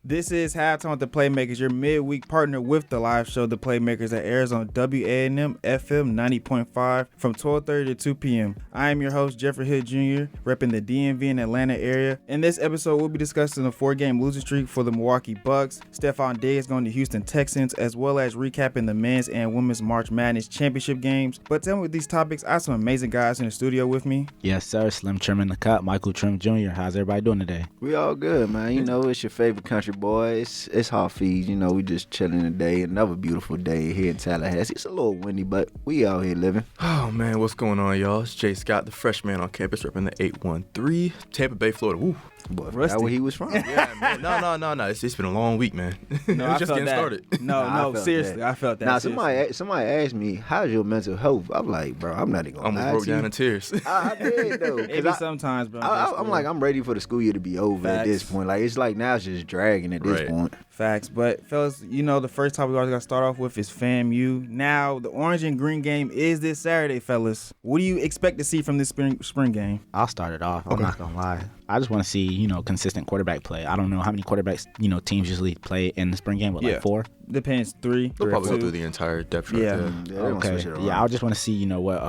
This is Halftime with the Playmakers, your midweek partner with the live show, The Playmakers, that airs on WANM-FM 90.5 from 12:30 to 2 p.m. I am your host, Jeffrey Hood Jr., repping the DMV and Atlanta area. In this episode, we'll be discussing the 4-game losing streak for the Milwaukee Bucks, Stefon Diggs going to Houston Texans, as well as recapping the men's and women's March Madness Championship games. But tell me with these topics, I have some amazing guys in the studio with me. Yes, sir. Slim Trim in the cut. Michael Trim Jr. How's everybody doing today? We all good, man. You know, it's your favorite country boy. It's Hafiz. You know, we just chilling today. Another beautiful day here in Tallahassee. It's a little windy, but we out here living. Oh, man, what's going on, y'all? It's Jay Scott, the freshman on campus, repping the 813, Tampa Bay, Florida. Woo. Boy, that's where he was from. Yeah, man. No. It's been a long week, man. No, It's just getting started. No, seriously, I felt that. Now, somebody asked me, how's your mental health? I'm like, bro, I'm not even going to lie broke to you. down in tears. I did, though. Maybe sometimes, bro. I'm like, I'm ready for the school year to be over at this point. Like, it's like now it's just dragging at this point. Facts. But, fellas, you know, the first topic we always got to start off with is FAMU. Now, the orange and green game is this Saturday, fellas. What do you expect to see from this spring game? I'll start it off. I'm not going to lie. I just want to see, consistent quarterback play. I don't know how many quarterbacks, teams usually play in the spring game, but like 4? Depends, 3. They'll probably go go through the entire depth chart. Okay. Yeah, I just want to see, what,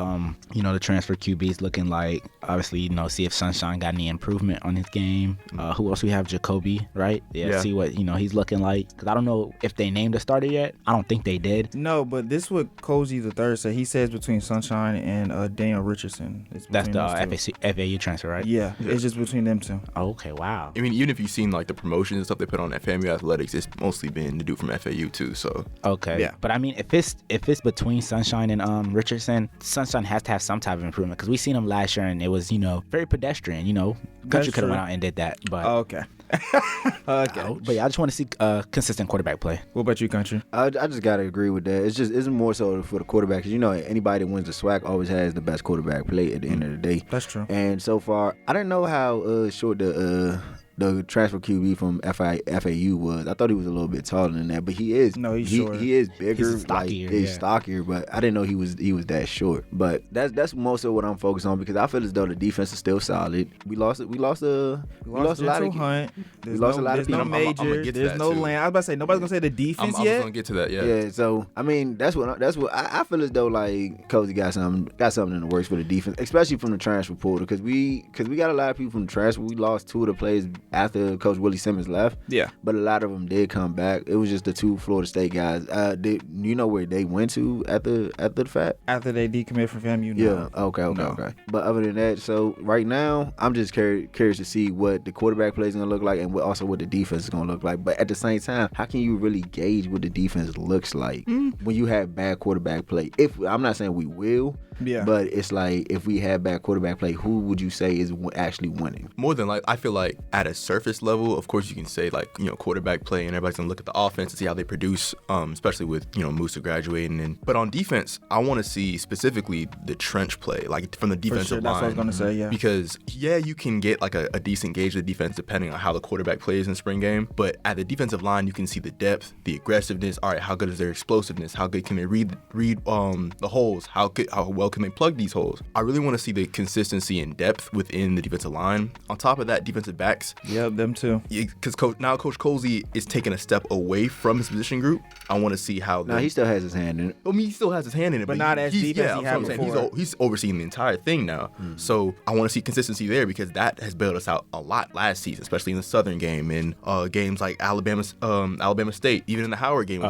the transfer QB is looking like. Obviously, see if Sunshine got any improvement on his game. Who else we have? Jacoby, right? Yeah. See what, he's looking like. Because I don't know if they named a starter yet. I don't think they did. No, but this is what Colzie III said. He says between Sunshine and Daniel Richardson. That's the FAU transfer, right? Yeah, it's just between them two. Okay, wow. I mean, even if you've seen like the promotions and stuff they put on FAMU Athletics, it's mostly been the dude from FAU too. So okay, yeah. But I mean, if it's between Sunshine and Richardson, Sunshine has to have some type of improvement because we seen him last year and it was very pedestrian. Country could have went out and did that, but okay. But yeah, I just want to see consistent quarterback play. What about you, Country? I just gotta agree with that. It's more so for the quarterback because anybody that wins the SWAC always has the best quarterback play at the end of the day. That's true. And so far, I didn't know how short the transfer QB from FAU was. I thought he was a little bit taller than that, but he is. No, he's short. He is bigger. He's stockier. He's stockier, but I didn't know he was that short. But that's most of what I'm focused on because I feel as though the defense is still solid. We lost a lot of Hunt. We lost a lot of people. There's no Major. There's no Land. I was about to say nobody's gonna say the defense yet. I was gonna get to that. Yeah. So I mean, that's what I feel as though like Colzie got something in the works for the defense, especially from the transfer portal because we got a lot of people from the transfer. We lost 2 of the players after Coach Willie Simmons left. Yeah. But a lot of them did come back. It was just the 2 Florida State guys. Do you know where they went to after the fact? After they decommitted from FAMU? Yeah. Okay. But other than that, so right now, I'm just curious to see what the quarterback play is going to look like and what the defense is going to look like. But at the same time, how can you really gauge what the defense looks like when you have bad quarterback play? I'm not saying we will. Yeah. But it's like if we have bad quarterback play, who would you say is actually winning? More than like, I feel like at a surface level, of course you can say like, quarterback play and everybody's gonna look at the offense and see how they produce, especially with, Musa graduating. But on defense, I want to see specifically the trench play, like from the defensive line. That's what I was gonna say, yeah. Because you can get like a decent gauge of the defense depending on how the quarterback plays in the spring game. But at the defensive line, you can see the depth, the aggressiveness. All right, how good is their explosiveness? How good can they read the holes? How well can they plug these holes? I really want to see the consistency and depth within the defensive line. On top of that, defensive backs. Yeah, them too. Because Coach Colzie is taking a step away from his position group. I want to see how. No, he still has his hand in it. I mean, he still has his hand in it, but not as deep as he had before. He's overseeing the entire thing now. So I want to see consistency there because that has bailed us out a lot last season, especially in the Southern game and games like Alabama State, even in the Howard game.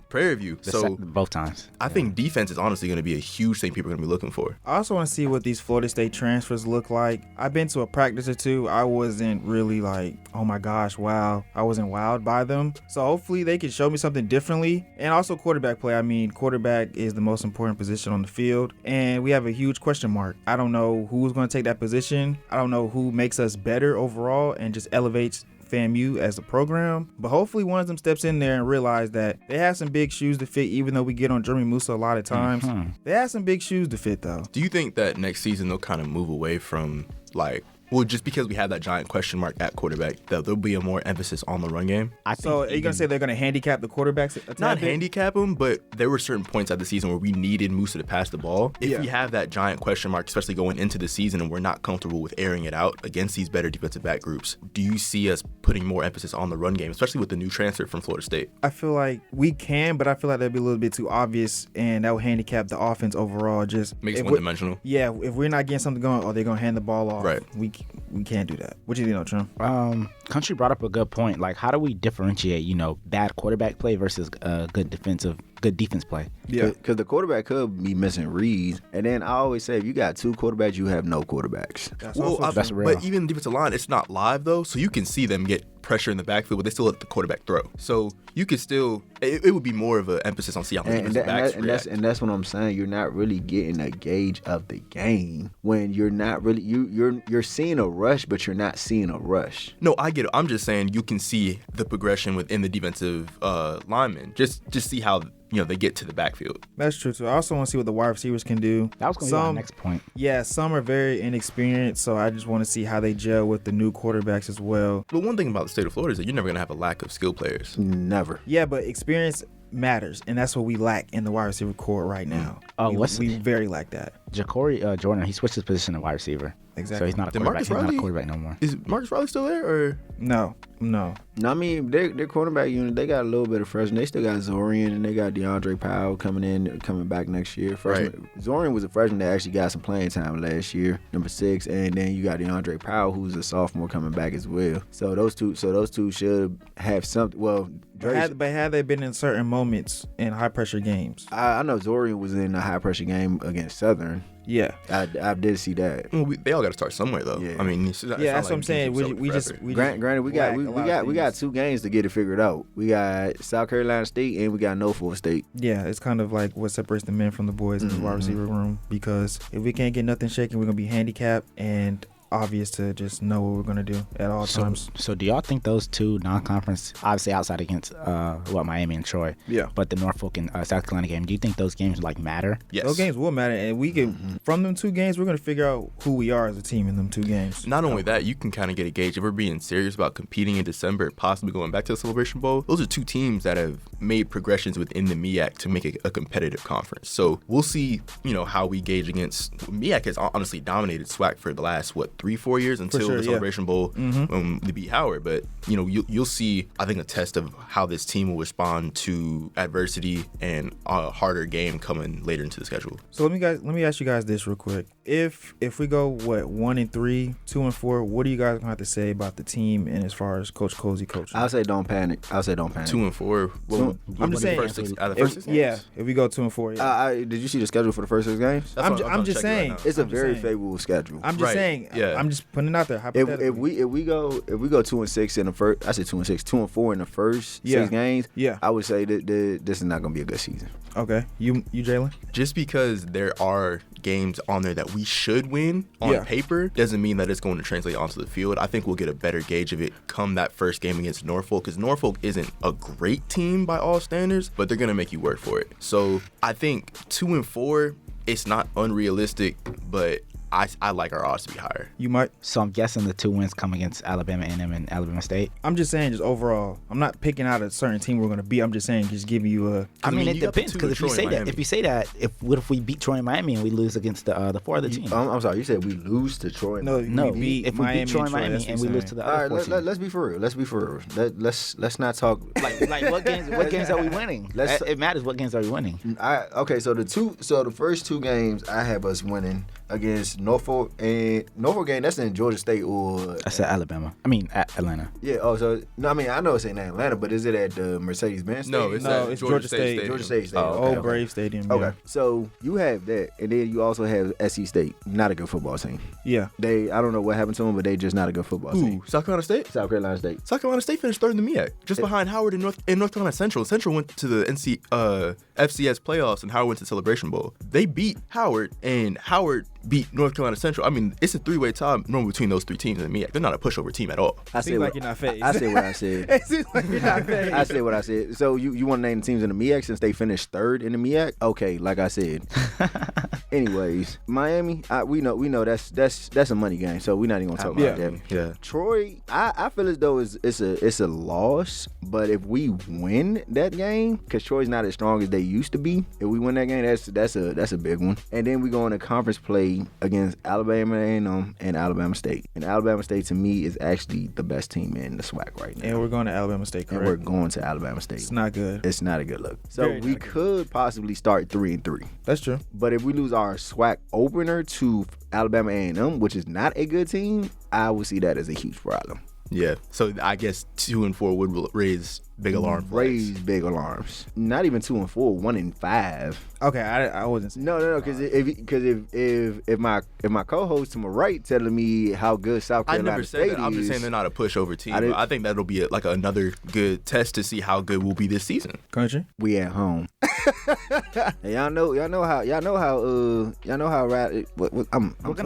Prairie View. So both times. I think defense is honestly going to be a huge thing people are going to be looking for. I also want to see what these Florida State transfers look like. I've been to a practice or 2. I wasn't really like, oh my gosh, wow. I wasn't wowed by them. So hopefully they can show me something differently. And also quarterback play. I mean, quarterback is the most important position on the field. And we have a huge question mark. I don't know who's going to take that position. I don't know who makes us better overall and just elevates FAMU as a program, but hopefully one of them steps in there and realize that they have some big shoes to fit, even though we get on Jeremy Musa a lot of times. They have some big shoes to fit though. Do you think that next season they'll kind of move away from like Well, just because we have that giant question mark at quarterback, there'll be a more emphasis on the run game. So are you going to say they're going to handicap the quarterbacks? Not handicap them, but there were certain points at the season where we needed Musa to pass the ball. If we have that giant question mark, especially going into the season, and we're not comfortable with airing it out against these better defensive back groups, do you see us putting more emphasis on the run game, especially with the new transfer from Florida State? I feel like we can, but I feel like that'd be a little bit too obvious, and that would handicap the offense overall. Just makes it one-dimensional. Yeah, if we're not getting something going, they're going to hand the ball off. Right. We can't do that. What do you think, Trump? Country brought up a good point. Like, how do we differentiate, bad quarterback play versus good defense play? Yeah, because the quarterback could be missing reads, and then I always say if you got two quarterbacks, you have no quarterbacks. That's real. But even defensive line, it's not live though, so you can see them get pressure in the backfield, but they still let the quarterback throw. So you could still, it would be more of an emphasis on see how the defensive backs react. And that's what I'm saying. You're not really getting a gauge of the game when you're not really you're seeing a rush, but you're not seeing a rush. No, I get it. I'm just saying you can see the progression within the defensive linemen. Just see how they get to the backfield. That's true too. I also want to see what the wide receivers can do. That was going to be my next point. Yeah, some are very inexperienced, so I just want to see how they gel with the new quarterbacks as well. But one thing about the state of Florida is that you're never going to have a lack of skilled players. Never. Yeah, but experience matters, and that's what we lack in the wide receiver core right now. We very lack that. Ja'Cory Jordan, he switched his position to wide receiver. Exactly. So he's not a quarterback. He's not a quarterback no more. Is Marcus Riley still there or no? I mean, their cornerback unit, they got a little bit of freshmen. They still got Zorian and they got DeAndre Powell coming back next year. Right. Zorian was a freshman that actually got some playing time last year, number 6, and then you got DeAndre Powell, who's a sophomore, coming back as well. So those two should have something. Well, but had they been in certain moments in high pressure games? I know Zorian was in a high pressure game against Southern. Yeah, I did see that. Well, they all got to start somewhere though. Yeah. I mean, that's what I'm saying. Granted, we got 2 games to get it figured out. We got South Carolina State and we got Norfolk State. Yeah, it's kind of like what separates the men from the boys in the wide receiver room, because if we can't get nothing shaken, we're gonna be handicapped and obvious to just know what we're going to do at all times. So do y'all think those two non-conference, obviously outside against Miami and Troy, but the Norfolk and South Carolina game, do you think those games matter? Yes. Those games will matter, and we can from them 2 games, we're going to figure out who we are as a team in them 2 games. Not only that, you can kind of get a gauge if we're being serious about competing in December and possibly going back to the Celebration Bowl. Those are 2 teams that have made progressions within the MEAC to make it a competitive conference. So we'll see, how we gauge against. MEAC has honestly dominated SWAC for the last 3-4 years until the Celebration Bowl when they beat Howard. But you'll see, I think, a test of how this team will respond to adversity and a harder game coming later into the schedule. So let me ask you guys this real quick. If we go 1-3, 2-4, what are you guys gonna have to say about the team and as far as Coach Colzie coaching? I'll say don't panic. 2-4. Well, I'm just saying. If we go 2-4. Did you see the schedule for the first 6 games? I'm just saying. Right, it's a very favorable schedule. I'm just saying. Yeah. I'm just putting it out there. If we go 2-6 in the first, I said 2-6, 2-4 in the first 6 games. Yeah, I would say that this is not gonna be a good season. Okay, you Jalen? Just because there are games on there that we should win on paper doesn't mean that it's going to translate onto the field. I think we'll get a better gauge of it come that first game against Norfolk, because Norfolk isn't a great team by all standards, but they're going to make you work for it. So I think 2-4, it's not unrealistic, but I like our odds to be higher. You might. So I'm guessing the 2 wins come against Alabama A&M and Alabama State. I'm just saying, just overall. I'm not picking out a certain team we're going to beat. I'm just saying, just giving you a. I mean, it depends, because if you say that, what if we beat Troy and Miami and we lose against the 4 other teams? I'm sorry, you said we lose to Troy. No, if we beat Troy and Miami and we lose to the other 4 teams. Let's be for real. Let's not talk like what games are we winning? It matters what games are we winning. So the first 2 games I have us winning against Norfolk, and Norfolk game, that's in Georgia State or I said Alabama. I mean at Atlanta. Yeah. Oh, so no, I mean I know it's in Atlanta, but is it at the Mercedes-Benz Stadium? No, it's Georgia State Stadium. Georgia State Stadium. Old Brave Stadium. Okay. So you have that, and then you also have SC State, not a good football team. Yeah. I don't know what happened to them, but they just not a good football team. South Carolina State? South Carolina State. South Carolina State finished 3rd in the MEAC, just behind Howard and North Carolina Central. Central went to the FCS playoffs, and Howard went to the Celebration Bowl. They beat Howard, and Howard beat North Carolina Central. I mean, it's a 3-way tie normally between those 3 teams in the MEAC. They're not a pushover team at all. I Seems like you're not phased. I said what I said. It seems like you're not phased. I said what I said. So you want to name the teams in the MEAC since they finished 3rd in the MEAC? Okay, like I said. Anyways, Miami, we know that's a money game, so we're not even gonna talk about that. Yeah. Troy, I feel as though it's a loss, but if we win that game, because Troy's not as strong as they used to be, if we win that game, that's a big one. And then we go in a conference play against Alabama A&M and Alabama State. And Alabama State to me is actually the best team in the SWAC right now. And we're going to Alabama State, correct? And we're going to Alabama State. It's not good. It's not a good look. So we could possibly start 3-3. That's true. But if we lose our SWAC opener to Alabama A&M, which is not a good team, I would see that as a huge problem. Yeah. So I guess 2-4 would raise big alarm flags. Raise big alarms. Not even 2-4, 1-5. Okay, I wasn't saying. No, because if my co-host to my right telling me how good South Carolina I never said State that. I'm just saying they're not a pushover team. I think that'll be like another good test to see how good we'll be this season. Country, we at home. Y'all know how.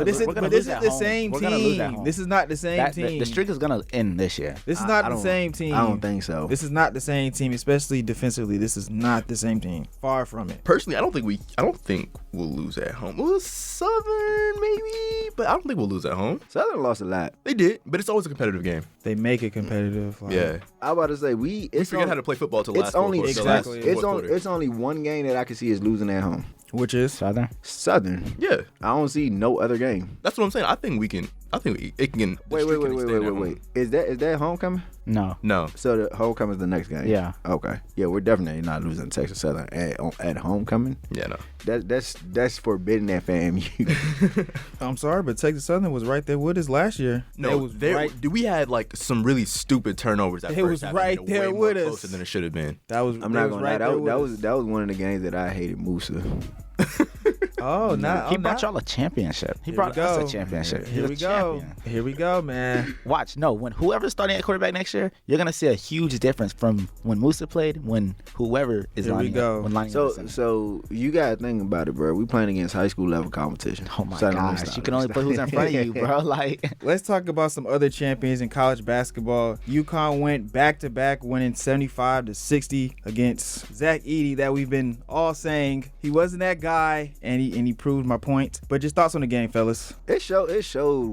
This is the same team. This is not the same team. The streak is gonna end this year. This is not the same team. I don't think so. This is not the same team, especially defensively. This is not the same team. Far from it. Personally, I don't think we'll lose at home. Well, Southern maybe, but I don't think we'll lose at home. Southern lost a lot. They did, but it's always a competitive game. They make it competitive. Yeah. I was about to say we forget how to play football till last only quarter. exactly. It's only one game that I can see is losing at home. Which is Southern. Yeah. I don't see no other game. That's what I'm saying. I think it can. Wait. Is that homecoming? No. So the homecoming is the next game. Yeah. Okay. Yeah, we're definitely not losing Texas Southern at homecoming. Yeah, no. That's forbidden at FAMU. I'm sorry, but Texas Southern was right there with us last year. No, it was right. We had like some really stupid turnovers. It was right there with us. Closer than it should have been. I'm not gonna lie. That was one of the games that I hated Musa. Oh, he brought y'all a championship. He brought us a championship. Here we go, man. Watch, when whoever's starting at quarterback next year, you're gonna see a huge difference from when Musa played, when whoever is lining up. So you gotta think about it, bro. We playing against high school level competition. Oh my gosh, you can only play who's in front of you, bro. Like, let's talk about some other champions in college basketball. UConn went back-to-back, winning 75-60 against Zach Edey. That we've been all saying he wasn't that guy, and he proved my point. But just thoughts on the game, fellas. It showed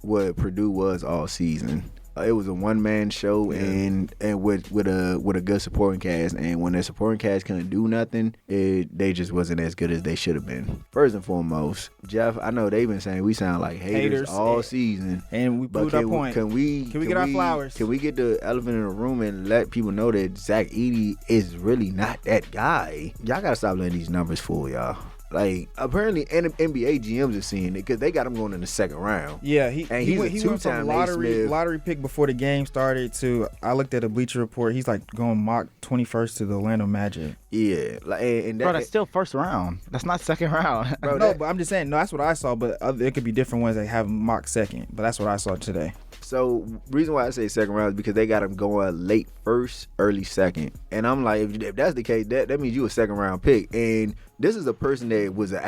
what Purdue was all season. It was a one-man show and with a good supporting cast. And when their supporting cast couldn't do nothing, they just wasn't as good as they should have been. First and foremost, Jeff, I know they've been saying we sound like haters all season. And we proved our point. Can we get our flowers? Can we get the elephant in the room and let people know that Zach Edey is really not that guy? Y'all got to stop letting these numbers fool y'all. Like, apparently NBA GMs are seeing it because they got him going in the second round. Yeah, he went from lottery pick before the game started to, I looked at a Bleacher Report, he's like going mock 21st to the Orlando Magic. Yeah. Bro, that's still first round. That's not second round. Bro, but I'm just saying, that's what I saw, but there could be different ones that have mock second, but that's what I saw today. So, reason why I say second round is because they got him going late first, early second. And I'm like, if that's the case, that means you a second round pick. And this is a person that was a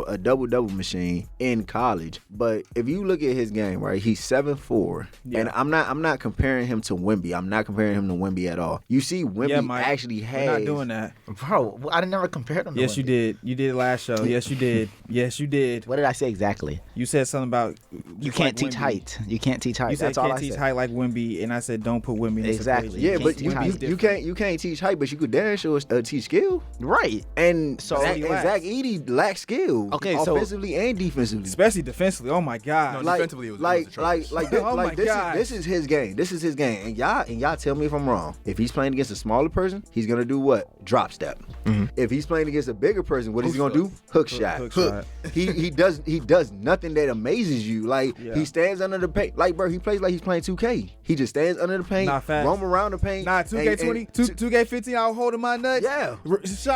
a double machine in college. But if you look at his game, right, he's 7'4", and I'm not comparing him to Wemby. I'm not comparing him to Wemby at all. You see, Wemby actually has. We're not doing that, bro. I never compared him to Yes, Wemby. You did. You did last show. Yes, you did. Yes, you did. What did I say exactly? You said something about you can't teach height. You can't teach height. You said That's all I can't teach height like Wemby, and I said don't put Wemby in this exactly. equation. Yeah, but you can't teach height, but you could damn sure teach skill, right? And Zach Edey lacks skill, offensively and defensively, especially defensively. Oh my God! No, defensively, it was this is his game. This is his game, and y'all tell me if I'm wrong. If he's playing against a smaller person, he's gonna do what? Drop step. Mm-hmm. If he's playing against a bigger person, what is he gonna do? Hook shot. He does nothing that amazes you. Like he stands under the paint. Like, bro, he plays like he's playing 2K. He just stands under the paint, roam around the paint. 2K20, 2K15. I was holding my nuts. Yeah,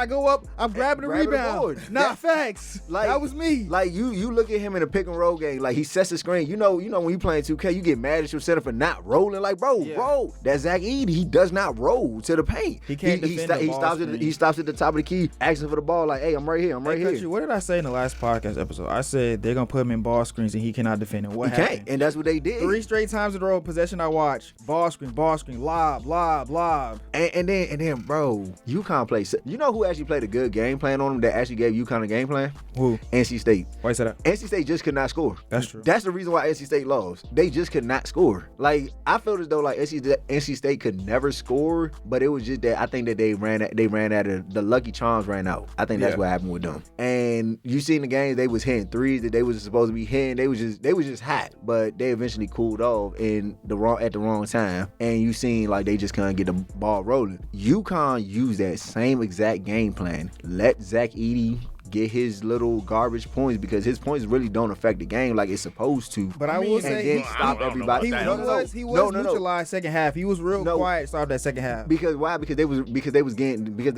go up, I'm grabbing the grabbing the rebound. board. Nah, facts. Like, that was me. Like you look at him in a pick and roll game, like he sets the screen. You know when you playing 2K, you get mad at your center for not rolling. Like, bro, roll. That's Zach Edey. He does not roll to the paint. He can't defend the ball screen. He stops at the top of the key, asking for the ball. Like, hey, I'm right here. I'm right here. Coach, what did I say in the last podcast episode? I said they're gonna put him in ball screens and he cannot defend it. What happened? Can't, and that's what they did. 3 straight times in a row, possession I watched. Ball screen, lob. And then, bro, UConn played. You know who actually played a good game plan on him that actually gave UConn a game plan? Who? NC State. Why you say that? NC State just could not score. That's true. That's the reason why NC State lost. They just could not score. Like, I felt as though like NC State could never score, but it was just that I think that they ran out of the lucky charms ran out. I think that's what happened with them. And you seen the game, they was hitting threes that they was supposed to be hitting. They was just hot, but they eventually cooled off at the wrong time. And you seen like they just couldn't get the ball rolling. UConn used that same exact game plan. Let Zach Edey get his little garbage points because his points really don't affect the game like it's supposed to. But I will say, then stop everybody. He was neutralized second half. He was real quiet. Started that second half. Because why? Because the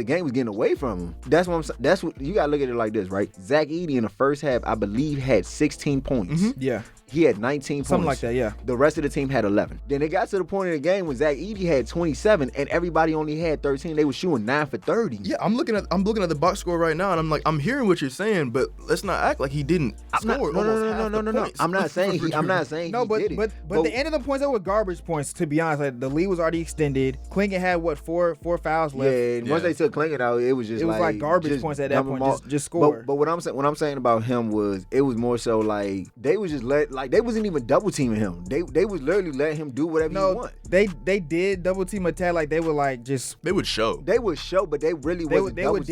game was getting away from him. That's what I'm saying. That's what you gotta look at it like this, right? Zach Edey in the first half, I believe, had 16 points. Mm-hmm. Yeah. He had 19 points. Something like that, yeah. The rest of the team had 11. Then it got to the point in the game when Zach Edey had 27 and everybody only had 13. They were shooting 9 for 30. Yeah, I'm looking at the box score right now, and I'm like, I'm hearing what you're saying, but let's not act like he didn't score. No. I'm not saying he did it. But the end of the points, they were garbage points. To be honest, like, the lead was already extended. Clingan had four fouls left. Yeah, and once they took Clingan out, it was just like garbage points at that point. Just score. But what I'm saying about him was it was more so like they was just they wasn't even double teaming him. They was literally letting him do whatever he want. They did double team attack. Like they were like just they would show, but they really wasn't. They would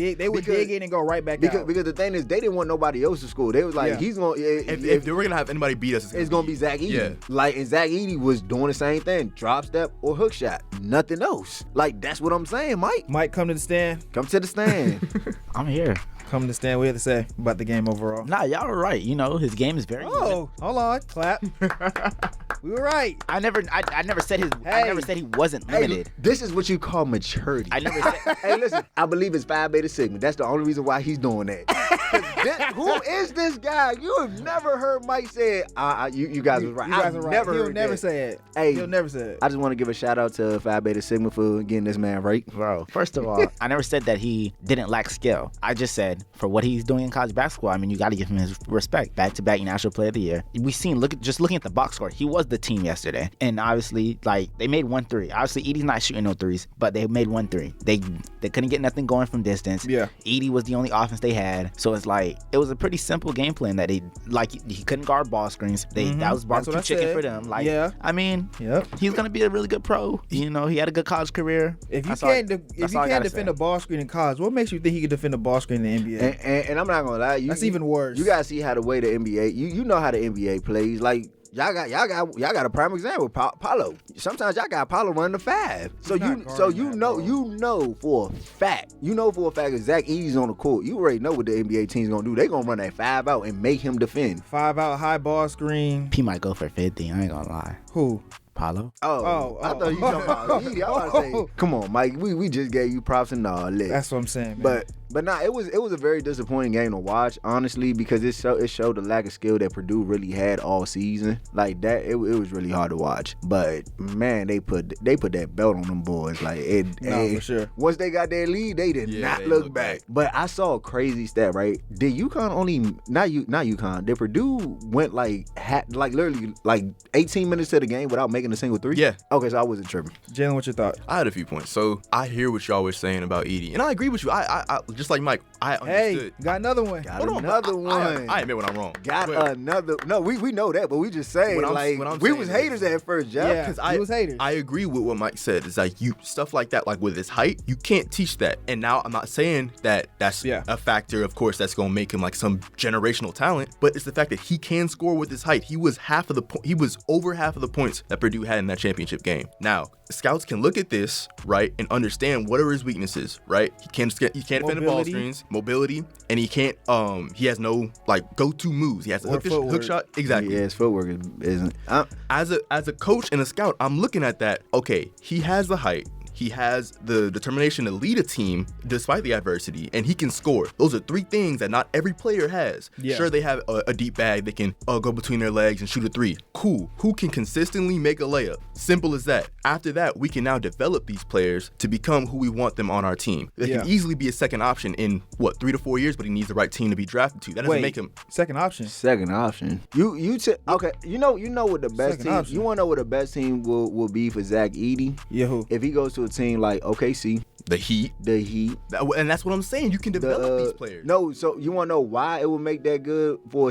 dig in and go right back out. Because the thing is, they didn't want nobody else to score. They was like, he's gonna if they were gonna have anybody beat us, it's gonna be Zach Edey. Yeah. Like, and Zach Edey was doing the same thing: drop step or hook shot, nothing else. Like, that's what I'm saying, Mike. Mike, come to the stand. Come to the stand. I'm here. Come to the stand. What you have to say about the game overall? Nah, y'all were right. You know, his game is very good. Hold on, clap. We were right. I never said he wasn't limited. Hey, this is what you call maturity. I never said. Hey, listen, I believe it's Phi Beta Sigma. That's the only reason why he's doing that. Who is this guy? You have never heard Mike say, you guys was right. You guys are right. He'll never say it. Hey, he'll never say it. I just want to give a shout out to Phi Beta Sigma for getting this man right. Bro, first of all, I never said that he didn't lack skill. I just said for what he's doing in college basketball, I mean, you got to give him his respect. Back-to-back National Player of the Year. We seen, just looking at the box score, he was the team yesterday. And obviously, like, they made 1 3. Obviously, Edey's not shooting no threes, but they made 1 3. They couldn't get nothing going from distance. Yeah. Edey was the only offense they had. So it's like, it was a pretty simple game plan that he couldn't guard ball screens. That was barbecue chicken for them. Like, yeah. I mean, he's going to be a really good pro. You know, he had a good college career. If you can't defend a ball screen in college, what makes you think he can defend a ball screen in the NBA? And I'm not going to lie. That's even worse. You got to see how the way the NBA, you know how the NBA plays. Like, Y'all got a prime example, Paulo. Sometimes y'all got Paulo running the 5. So you know for a fact if Zach Edey's on the court, you already know what the NBA team's gonna do. They gonna run that 5 out and make him defend. 5 out, high ball screen. P might go for 50. I ain't gonna lie. Who? Paulo. Oh. I thought you were talking about Edey. I was about to say, come on, Mike. We just gave you props and all that. That's what I'm saying, man. But nah, it was a very disappointing game to watch, honestly, because it showed the lack of skill that Purdue really had all season. Like that, it was really hard to watch. But man, they put that belt on them boys. Like for sure. Once they got their lead, they did not look back. But I saw a crazy stat, right? Did UConn not UConn? Did Purdue went literally 18 minutes to the game without making a single 3? Yeah. Okay, so I wasn't tripping. Jalen, what's your thought? I had a few points. So I hear what y'all were saying about Edey, and I agree with you. I just like Mike, I understood. Hey, got another one. I admit when I'm wrong. No, we know that, but we just saying we was haters at first, Jeff. Yeah, because we was haters. I agree with what Mike said. It's like stuff like that, like with his height, you can't teach that. And now I'm not saying that that's a factor, of course, that's gonna make him like some generational talent, but it's the fact that he can score with his height. He was over half of the points that Purdue had in that championship game. Now, scouts can look at this, right, and understand what are his weaknesses, right? He can't defend the ball screens, mobility, and he can't he has no like go-to moves. He has a hook shot. Exactly. Yeah, his footwork isn't. As a coach and a scout, I'm looking at that. Okay, he has the height. he has the determination to lead a team despite the adversity, and he can score. Those are 3 things that not every player has. Yeah. Sure, they have a deep bag. They can go between their legs and shoot a 3. Cool. Who can consistently make a layup? Simple as that. After that, we can now develop these players to become who we want them on our team. They can easily be a second option in, 3 to 4 years, but he needs the right team to be drafted to. That doesn't make him... Second option. Second option. Okay. You know what the best Second team. option. You want to know what the best team will be for Zach Edey? Yeah, who? If he goes to a team like OKC. The Heat. And that's what I'm saying. You can develop these players. No, so you want to know why it would make that good for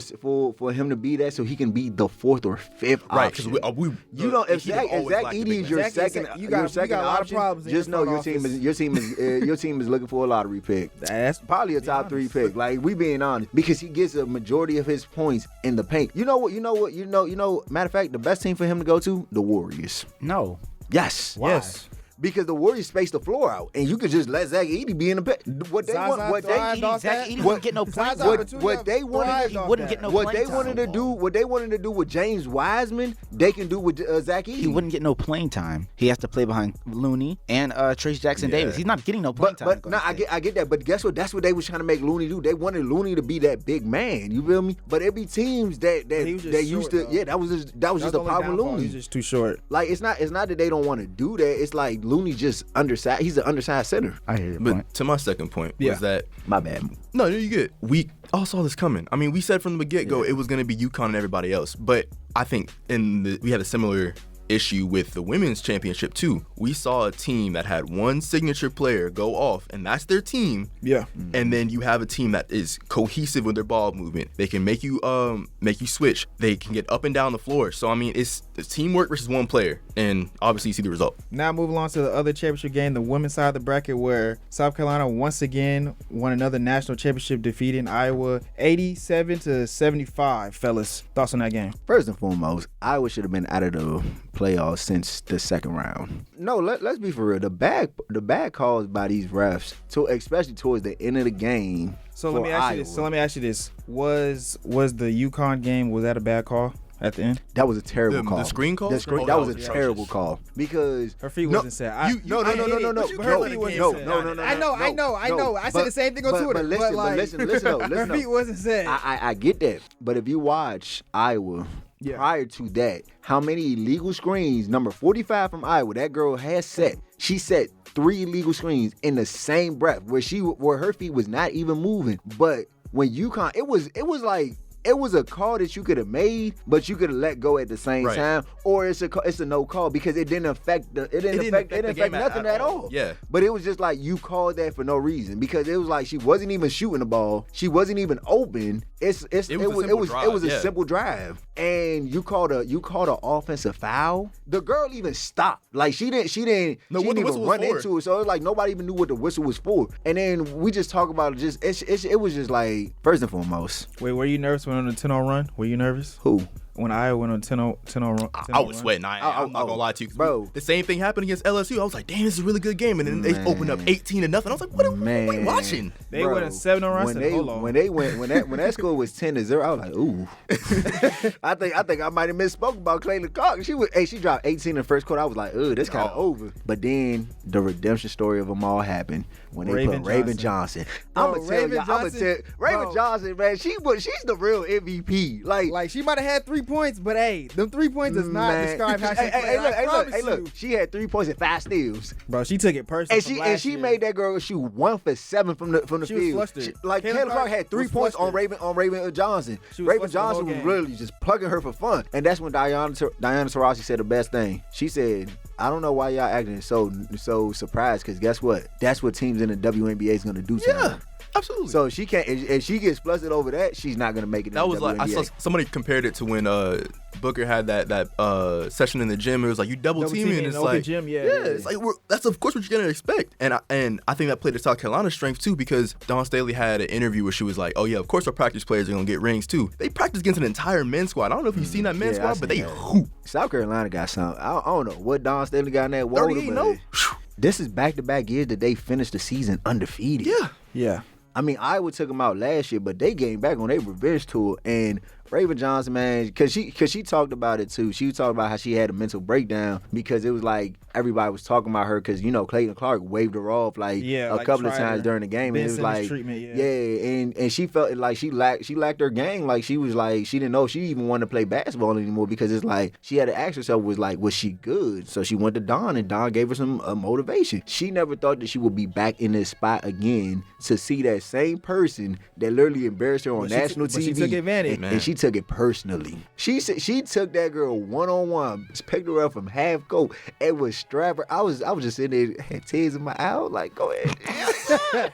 him to be that, so he can be the 4th or 5th right, option. Because if Zach Edey is your second, you got a lot of problems. Just know your team is looking for a lottery pick. That's probably a top 3 pick. Like, we being honest, because he gets a majority of his points in the paint. You know. Matter of fact, the best team for him to go to, the Warriors. No. Yes. Why? Yes. Because the Warriors space the floor out, and you could just let Zach Edey be in the paint. Zach Edey wouldn't get no playing time. What they wanted to do with James Wiseman, they can do with Zach Edey. He wouldn't get no playing time. He has to play behind Looney and Trace Jackson Davis. He's not getting no playing time. But no, I get that. But guess what? That's what they was trying to make Looney do. They wanted Looney to be that big man. You feel me? But it be teams that used to. Yeah, that was just a problem with Looney. He's just too short. Like, it's not that they don't want to do that. It's like Looney's just undersized. He's an undersized center. I hear your But point. to my second point was that... My bad. No, you good. We all saw this coming. I mean, we said from the get-go it was going to be UConn and everybody else. But I think we had a similar issue with the women's championship too. We saw a team that had one signature player go off, and that's their team. Yeah. And then you have a team that is cohesive with their ball movement. They can make you switch. They can get up and down the floor. So I mean, it's teamwork versus one player, and obviously you see the result. Now moving on to the other championship game, the women's side of the bracket, where South Carolina once again won another national championship, defeating Iowa 87-75. Fellas, thoughts on that game? First and foremost, Iowa should have been out of the playoffs since the second round. No, let's be for real. The bad calls by these refs, especially towards the end of the game. So let me ask you this. Was the UConn game, was that a bad call at the end? That was a terrible call. The screen call? That was a terrible call because her feet wasn't set. No. I know. I said the same thing on Twitter. But listen. Her feet wasn't set. I get that, but if you watch Iowa. Yeah. Prior to that, how many illegal screens, number 45 from Iowa, that girl has set. She set 3 illegal screens in the same breath where her feet was not even moving. But when UConn, it was a call that you could have made, but you could have let go at the same time, or it's a no call because it didn't affect nothing at all. Yeah. But it was just like you called that for no reason because it was like she wasn't even shooting the ball, she wasn't even open. It was a simple drive, and you called a offensive foul. The girl even stopped, like she didn't even run into it, so it was like nobody even knew what the whistle was for. And then we just talk about it. It was just like, first and foremost. Wait, were you nervous when on the 10-0 run? Were you nervous? Who? When Iowa went on 10-0 run? I was sweating. I'm not gonna lie to you, bro. The same thing happened against LSU. I was like, damn, this is a really good game, and then they opened up 18-0. I was like, what are we watching? They went a 7-0 run. When that score was 10-0, I was like, ooh. I think I might have misspoke about Clayton Clark. She dropped 18 in the first quarter. I was like, ooh, this kind of over. But then the redemption story of them all happened when they put Raven Johnson. I'm gonna tell you, Raven Johnson, man, she's the real MVP. Like she might have had 3 points, but hey, them 3 points does not describe how she played. Hey, look, she had 3 points and 5 steals. Bro, she took it personally. And she made that girl shoot 1 for 7 from the field. Was flustered. Caleb Clark had 3 points on Raven Johnson. Raven Johnson was really just plugging her for fun. And that's when Diana Taurasi said the best thing. She said, I don't know why y'all acting so surprised, because guess what? That's what teams in the WNBA is going to do to her. Absolutely. So she can't. If she gets flustered over that, she's not gonna make it. That was like, I saw somebody compared it to when Booker had that session in the gym. It was like you double teaming, and it's like gym, it's like that's of course what you're gonna expect. And I think that played to South Carolina's strength too, because Dawn Staley had an interview where she was like, oh yeah, of course our practice players are gonna get rings too. They practice against an entire men's squad. I don't know if you've seen that men's squad, but they hoop. South Carolina got something. I don't know what Dawn Staley got in that water. 38-0. This is back-to-back years that they finished the season undefeated. Yeah. I mean, Iowa took them out last year, but they came back on their revenge tour. And Raven Johnson, man, because she talked about it too. She talked about how she had a mental breakdown because it was like everybody was talking about her because Clayton Clark waved her off like a couple of times during the game, and it was like and she felt like she lacked her game. Like she was like she didn't know if she even wanted to play basketball anymore because it's like she had to ask herself was she good? So she went to Don, and Don gave her some motivation. She never thought that she would be back in this spot again to see that same person that literally embarrassed her on national TV. She took advantage, and she took it personally. She took that girl one-on-one, picked her up from half court, and was strapping. I was just sitting there, had tears in my eye. I was like, go ahead.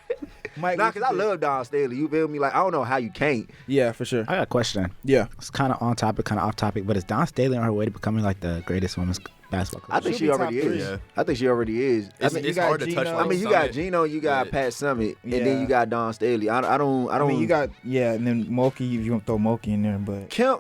Mike, because I love Don Staley. You feel me? Like, I don't know how you can't. Yeah, for sure. I got a question. Yeah. It's kind of on topic, kind of off topic, but is Don Staley on her way to becoming like the greatest women's basketball coach? I think she already is. Yeah. I think she already is. It's hard to touch. I mean, you got Gino, you got Pat Summitt, and then you got Don Staley. I don't. I mean, you got and then Mulkey. If you want to throw Mulkey in there, but Kim.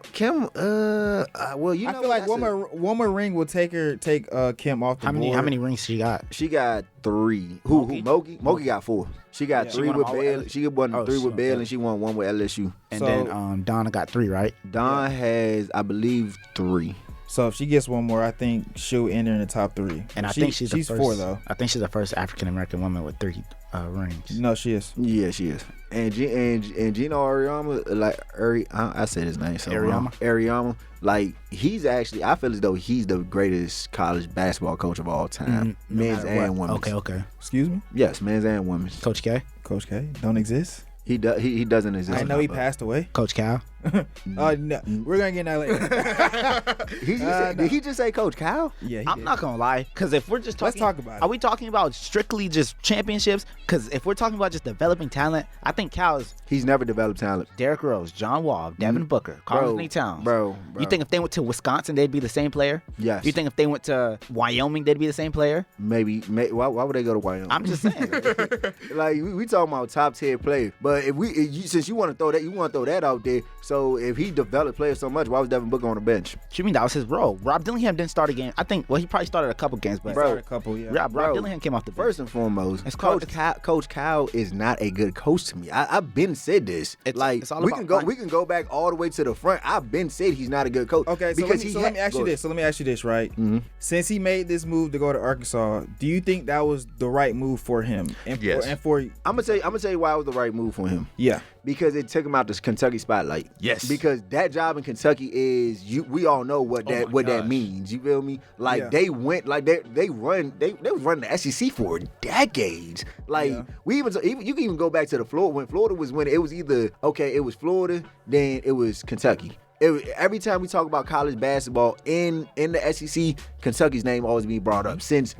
Well, I feel like one more ring will take Kim off the board. How many rings she got? She got 3. Who? Mulkey got 4. She got 3 with Baylor. She won 3 with Baylor, and she won 1 with LSU. And then Donna got 3, right? Don has, I believe, 3. So if she gets one more, I think she'll enter in the top 3. And I think she's the first, 4 though. I think she's the first African American woman with 3 rings. No, she is. Yeah, she is. And Gino Auriemma, I said his name so Auriemma, like he's actually, I feel as though he's the greatest college basketball coach of all time, men's and women's. Okay. Excuse me? Yes, men's and women's. Coach K don't exist. He doesn't exist. I know he passed away. Coach Cal. No, we're gonna get that later. Did he just say Coach Cal? Yeah, I'm not gonna lie, because if we're just talking, let's talk about it. Are we talking about strictly just championships? Because if we're talking about just developing talent, I think he's never developed talent. Derrick Rose, John Wall, Devin Booker, Karl Anthony Towns. Bro. You think if they went to Wisconsin, they'd be the same player? Yes. You think if they went to Wyoming, they'd be the same player? Maybe. Why would they go to Wyoming? I'm just saying. Like we talking about top tier players, but since you want to throw that out there. So if he developed players so much, why was Devin Booker on the bench? You mean that was his role? Rob Dillingham didn't start a game. I think. Well, he probably started a couple games, but started a couple. Yeah. Rob Dillingham came off the bench. First and foremost, Coach Cal is not a good coach to me. I've been said this. It's all we can go back all the way to the front. I've been said he's not a good coach. Okay, let me ask you this, right? Mm-hmm. Since he made this move to go to Arkansas, do you think that was the right move for him? Yes. I'm gonna tell you why it was the right move for him. Yeah. Because it took him out the Kentucky spotlight. Yes. Because that job in Kentucky is we all know what that means. You feel me? Like they went like they was running the SEC for decades. Like we even you can even go back to the Florida when Florida was winning. It was either it was Florida, then it was Kentucky. Every time we talk about college basketball in the SEC, Kentucky's name always be brought up since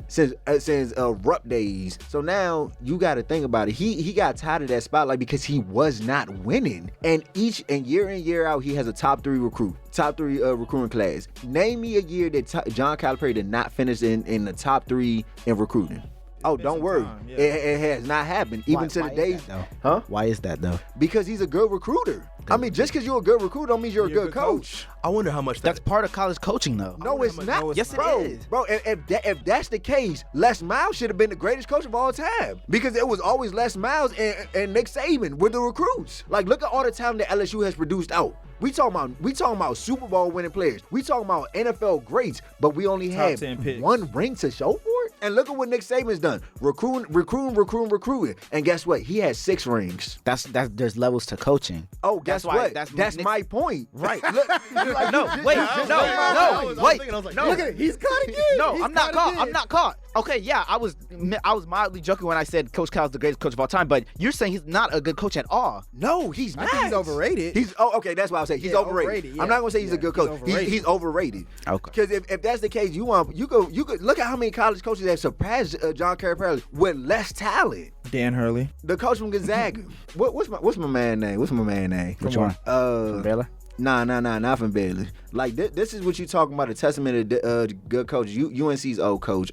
Rupp days. So now you got to think about it. He got tired of that spotlight because he was not winning, and year in year out he has a top 3 recruiting class. Name me a year that John Calipari did not finish in the top 3 in recruiting. Oh, don't worry. Yeah. It has not happened. Even to the days. Huh? Why is that though? Because he's a good recruiter. I mean, just because you're a good recruiter don't mean you're a good coach. I wonder how much That's part of college coaching though. No, it's not. Yes, it is. Bro, if that's the case, Les Miles should have been the greatest coach of all time. Because it was always Les Miles and Nick Saban with the recruits. Like, look at all the time that LSU has produced out. We talking about Super Bowl winning players. We talking about NFL greats, but we only had 1 ring to show for it. And look at what Nick Saban's done. Recruiting. And guess what? He has 6 rings. There's levels to coaching. Oh, guess what? That's my point. Right. Look, Wait. Look at it. He's caught again. No, I'm not caught. Okay, yeah, I was mildly joking when I said Coach Cal's the greatest coach of all time, but you're saying he's not a good coach at all. No, he's not. I think he's overrated. Okay, that's why I was saying he's overrated. I'm not gonna say he's a good coach. He's overrated. Okay. Because if that's the case, you could look at how many college coaches have surpassed John Calipari with less talent. Dan Hurley, the coach from Gonzaga. What's my man name? Which one? From Baylor? Nah, not from Baylor. Like this is what you talking about, a testament of good coach. UNC's old coach.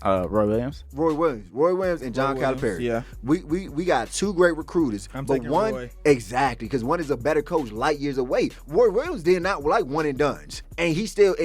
Roy Williams, and John Calipari. Yeah, we got two great recruiters, I'm but taking one Roy. exactly because one is a better coach light years away. Roy Williams did not like one and dones, and he still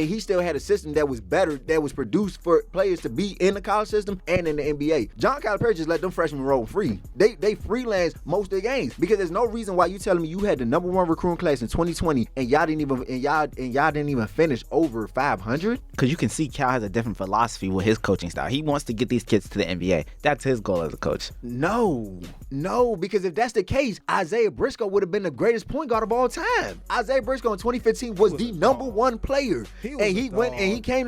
had a system that was better, that was produced for players to be in the college system and in the NBA. John Calipari just let them freshmen roll free. They freelance most of their games because there's no reason why you telling me you had the number one recruiting class in 2020 and y'all didn't even finish over 500. because you can see Cal has a different philosophy with his coaching style. He wants to get these kids to the NBA. That's his goal as a coach. No, because if that's the case, Isaiah Briscoe would have been the greatest point guard of all time. Isaiah Briscoe in 2015 was the number one player, and he came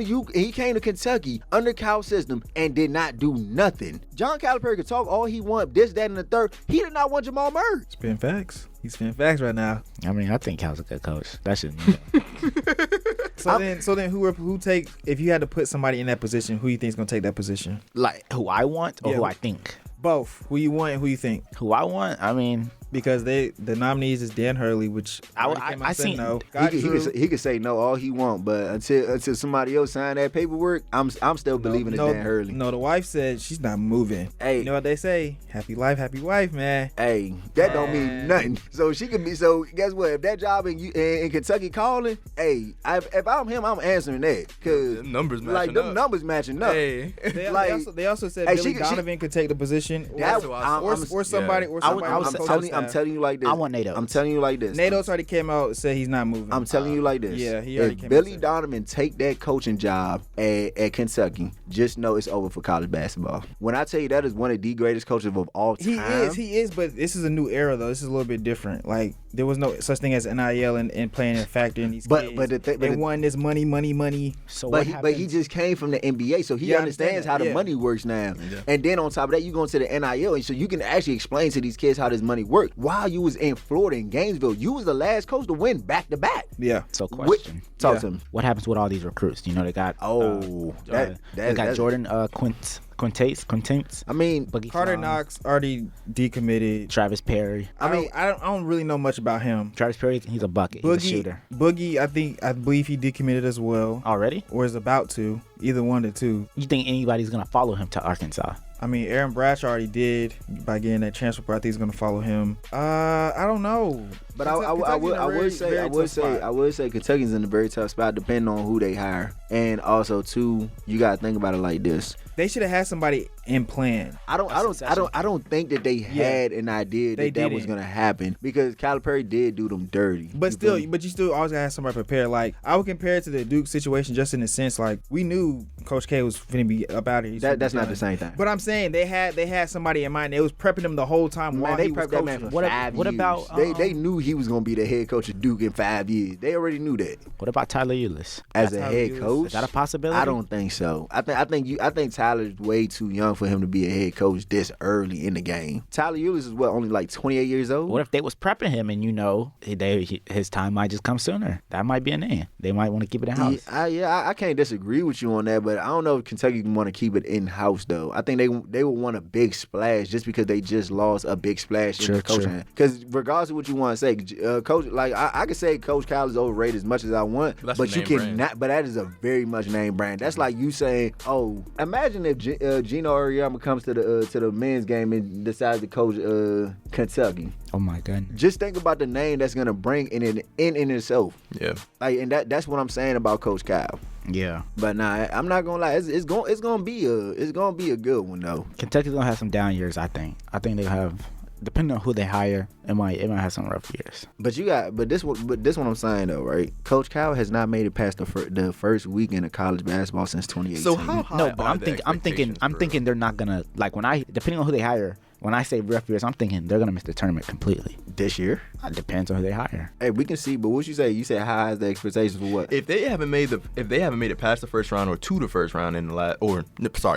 to Kentucky under Cal's system and did not do nothing. John Calipari could talk all he want, this, that, and the third. He did not want Jamal Murray. spin facts. He's spinning facts right now. I mean, I think Cal's a good coach. That shouldn't be So then who take, if you had to put somebody in that position, who you think is gonna take that position? like who I want or Yeah. who I think. Both. Who you want and who you think? Who I want, I mean, Because the nominees is Dan Hurley, which I said seen- no. He could say no all he want, but until somebody else sign that paperwork, I'm still believing in Dan Hurley. No, the wife said she's not moving. Hey. You know what they say? Happy life, happy wife, man. Hey, that don't mean nothing. So she could be. So guess what? If that job in Kentucky calling, hey, if I'm him, I'm answering that because Them numbers matching like them up. numbers matching up. Hey. They also said Hey, Billy she- Donovan could take the position, That- or somebody, or I somebody. would- on the I'm coaching staff. telling you like this. I want Nate Oates. I'm telling you like this. Nate Oates already came out and said he's not moving. I'm telling you like this. Yeah, he already if came Billy out and said Donovan take that coaching job at Kentucky, just know it's over for college basketball. When I tell you that is one of the greatest coaches of all time. He is, but this is a new era though. This is a little bit different. Like there was no such thing as NIL and playing a factor in these kids. They won this money. so But what he just came from the NBA, so he Yeah, I understands understand how that, the yeah. money works now. Yeah. And then on top of that, you go into the NIL, and so you can actually explain to these kids how this money worked. While you was in Florida in Gainesville, you was the last coach to win back to back. Yeah. So question. Talk Yeah. to me. What happens with all these recruits? You know, they got they got Jordan Quintace. I mean, Boogie Carter Fong, Knox already decommitted. Travis Perry. I don't really know much about him. Travis Perry, he's a bucket. He's a shooter. Boogie, I believe he decommitted as well, Already? or is about to. Either one of the two. You think anybody's gonna follow him to Arkansas? I mean, Aaron Bradshaw already did by getting that transfer, but I think he's gonna follow him. I don't know. but I would say Kentucky's in a very tough spot, depending on who they hire, and also too, you gotta think about it like this. They should have had somebody in plan. I don't think that they had an idea that was didn't. gonna happen because Calipari did do them dirty. But you still always gotta have somebody prepared. Like I would compare it to the Duke situation, just in the sense like we knew Coach K was finna be up out of here. That's not the same thing. But I'm saying they had somebody in mind. They was prepping him the whole time while they he was prepped that coaching. man for What 5 what years. about, They knew he was gonna be the head coach of Duke in 5 years. They already knew that. What about Tyler Ulis? As a Tyler head Ulis. coach, Is that a possibility? I don't think so. I think Tyler's way too young for him to be a head coach this early in the game. Tyler Ulis is only like 28 years old. What if they was prepping him and his time might just come sooner? That might be a name. They might want to keep it in house. I can't disagree with you on that, but I don't know if Kentucky want to keep it in house though. I think they would want a big splash just because they just lost a big splash in the coaching. Because regardless of what you want to say, Coach, like I could say Coach Cal is overrated as much as I want, That's but a you name cannot. brand. But that is a very much name brand. That's like you saying, oh, imagine if Gino Auriemma comes to the men's game and decides to coach Kentucky. Oh my goodness. Just think about the name that's gonna bring in itself. Yeah. Like, and that's what I'm saying about Coach Cal. Yeah. But nah, I'm not gonna lie. It's gonna be a good one though. Kentucky's gonna have some down years. I think they'll have, depending on who they hire, it might have some rough years. But this what I'm saying though, right? Coach Cal has not made it past the first weekend of college basketball since 2018. So how high No, but are I'm the thinking expectations they're not gonna, like, depending on who they hire. When I say rough years, I'm thinking they're gonna miss the tournament completely. this year? It depends on who they hire. Hey, we can see. But what you say? You say how high is the expectations for what? If they haven't made it past the first round or to the first round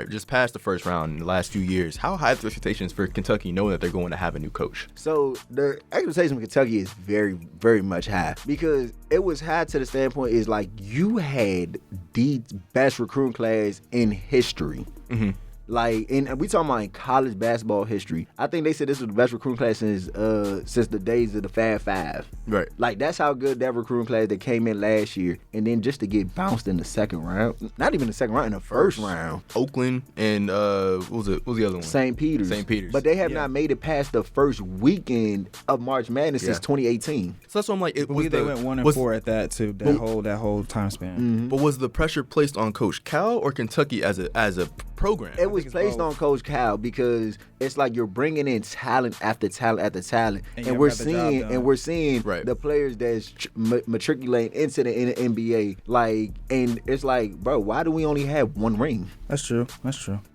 just past the first round in the last few years, how high are the expectations for Kentucky knowing that they're going to have a new coach? So the expectation of Kentucky is very, very much high because it was high to the standpoint is like you had the best recruiting class in history. Mm-hmm. Like, and we talking about in college basketball history. I think they said this was the best recruiting class since the days of the Fab Five. Right. Like, that's how good that recruiting class that came in last year. And then just to get bounced in the second round, not even the second round, in the first round. Oakland and what was the other one? St. Peter's. But they have not made it past the first weekend of March Madness since 2018. So that's what I'm like. They went 1-4 at that too. That whole time span. Mm-hmm. But was the pressure placed on Coach Cal or Kentucky as a program? It was placed on Coach Cal because it's like you're bringing in talent after talent after talent, and we're seeing the players that's matriculating into the NBA. Like, and it's like, bro, why do we only have one ring? That's true.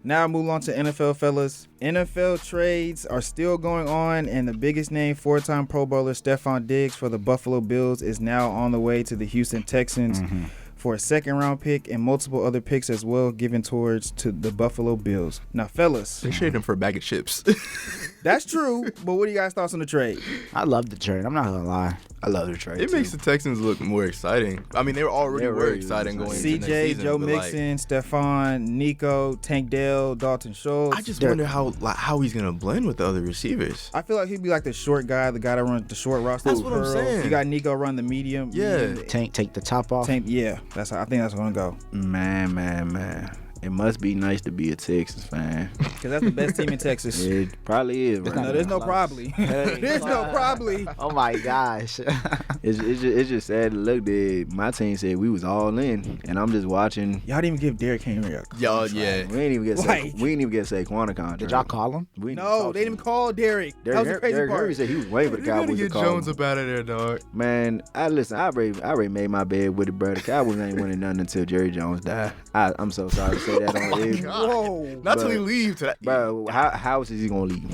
Now move on to NFL, fellas. NFL trades are still going on, and the biggest name, 4-time Pro Bowler Stefon Diggs for the Buffalo Bills, is now on the way to the Houston Texans for a second-round pick and multiple other picks as well, given towards to the Buffalo Bills. Now, fellas, they traded him for a bag of chips. That's true, but what are you guys' thoughts on the trade? I love the trade. I'm not gonna lie. I love the trade. It makes the Texans look more exciting. I mean, they were already exciting going into next CJ, season. Joe Mixon, Stefon, Nico, Tank Dell, Dalton Schultz. I just wonder how he's gonna blend with the other receivers. I feel like he'd be like the short guy, the guy that runs the short roster. That's what I'm saying. You got Nico run the medium. Yeah. Tank take the top off. Tank, yeah. I think that's gonna go. Man. It must be nice to be a Texas fan. Because that's the best team in Texas. It probably is. Right? No, there's no probably. There's no probably. Oh my gosh. It's just sad to look that my team said we was all in, and I'm just watching. Y'all didn't even give Derrick Henry a contract. Yeah. We ain't even get Saquon a contract. Did y'all call him? No, they didn't even call Derrick. That was the crazy Derrick part. Henry said he was waiting for the Cowboys to call Jones him. up out of there, dog. Man, I already made my bed with it, bro. The Cowboys ain't winning nothing until Jerry Jones died. I'm so sorry to say that on air. Whoa. Not till he leaves. Bro, how else is he gonna leave?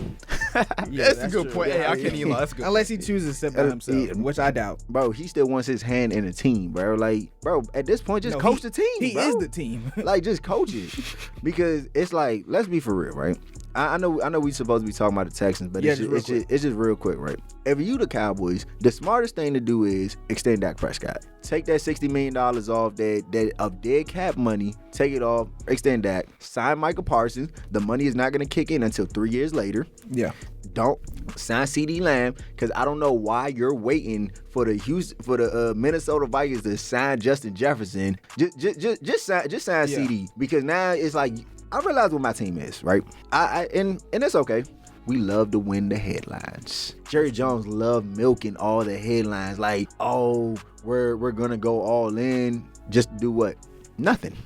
That's a good point. Hey, I can't even lie. That's good. Unless he chooses to sit by himself, which I doubt. Bro, he still wants his hand in the team, bro. Like, bro, at this point, just coach the team. He bro. is the team. Like, just coach it. Because it's like, let's be for real, right? I know we supposed to be talking about the Texans, but it's just real quick, right? If you the Cowboys, the smartest thing to do is extend Dak Prescott. Take that $60 million off that of dead cap money, take it off, extend Dak, sign Michael Parsons. The money is not going to kick in until 3 years later. Yeah. Don't sign CD Lamb, because I don't know why you're waiting for the Minnesota Vikings to sign Justin Jefferson. Just sign CD, because now it's like, I realize what my team is, right? And it's okay. We love to win the headlines. Jerry Jones loved milking all the headlines, like, oh, we're gonna go all in just to do what? Nothing.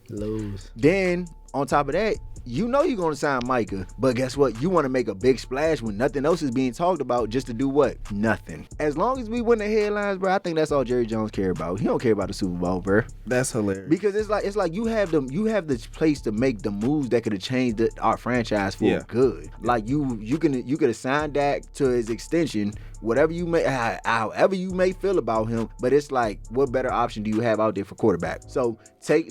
Lose. Then on top of that, you know you're going to sign Micah, but guess what? You want to make a big splash when nothing else is being talked about just to do what? Nothing. As long as we win the headlines, bro, I think that's all Jerry Jones care about. He don't care about the Super Bowl, bro. That's hilarious. Because it's like you have the place to make the moves that could have changed our franchise for good. Like you could have signed Dak to his extension, whatever you may, however you may feel about him, but it's like, what better option do you have out there for quarterback? So take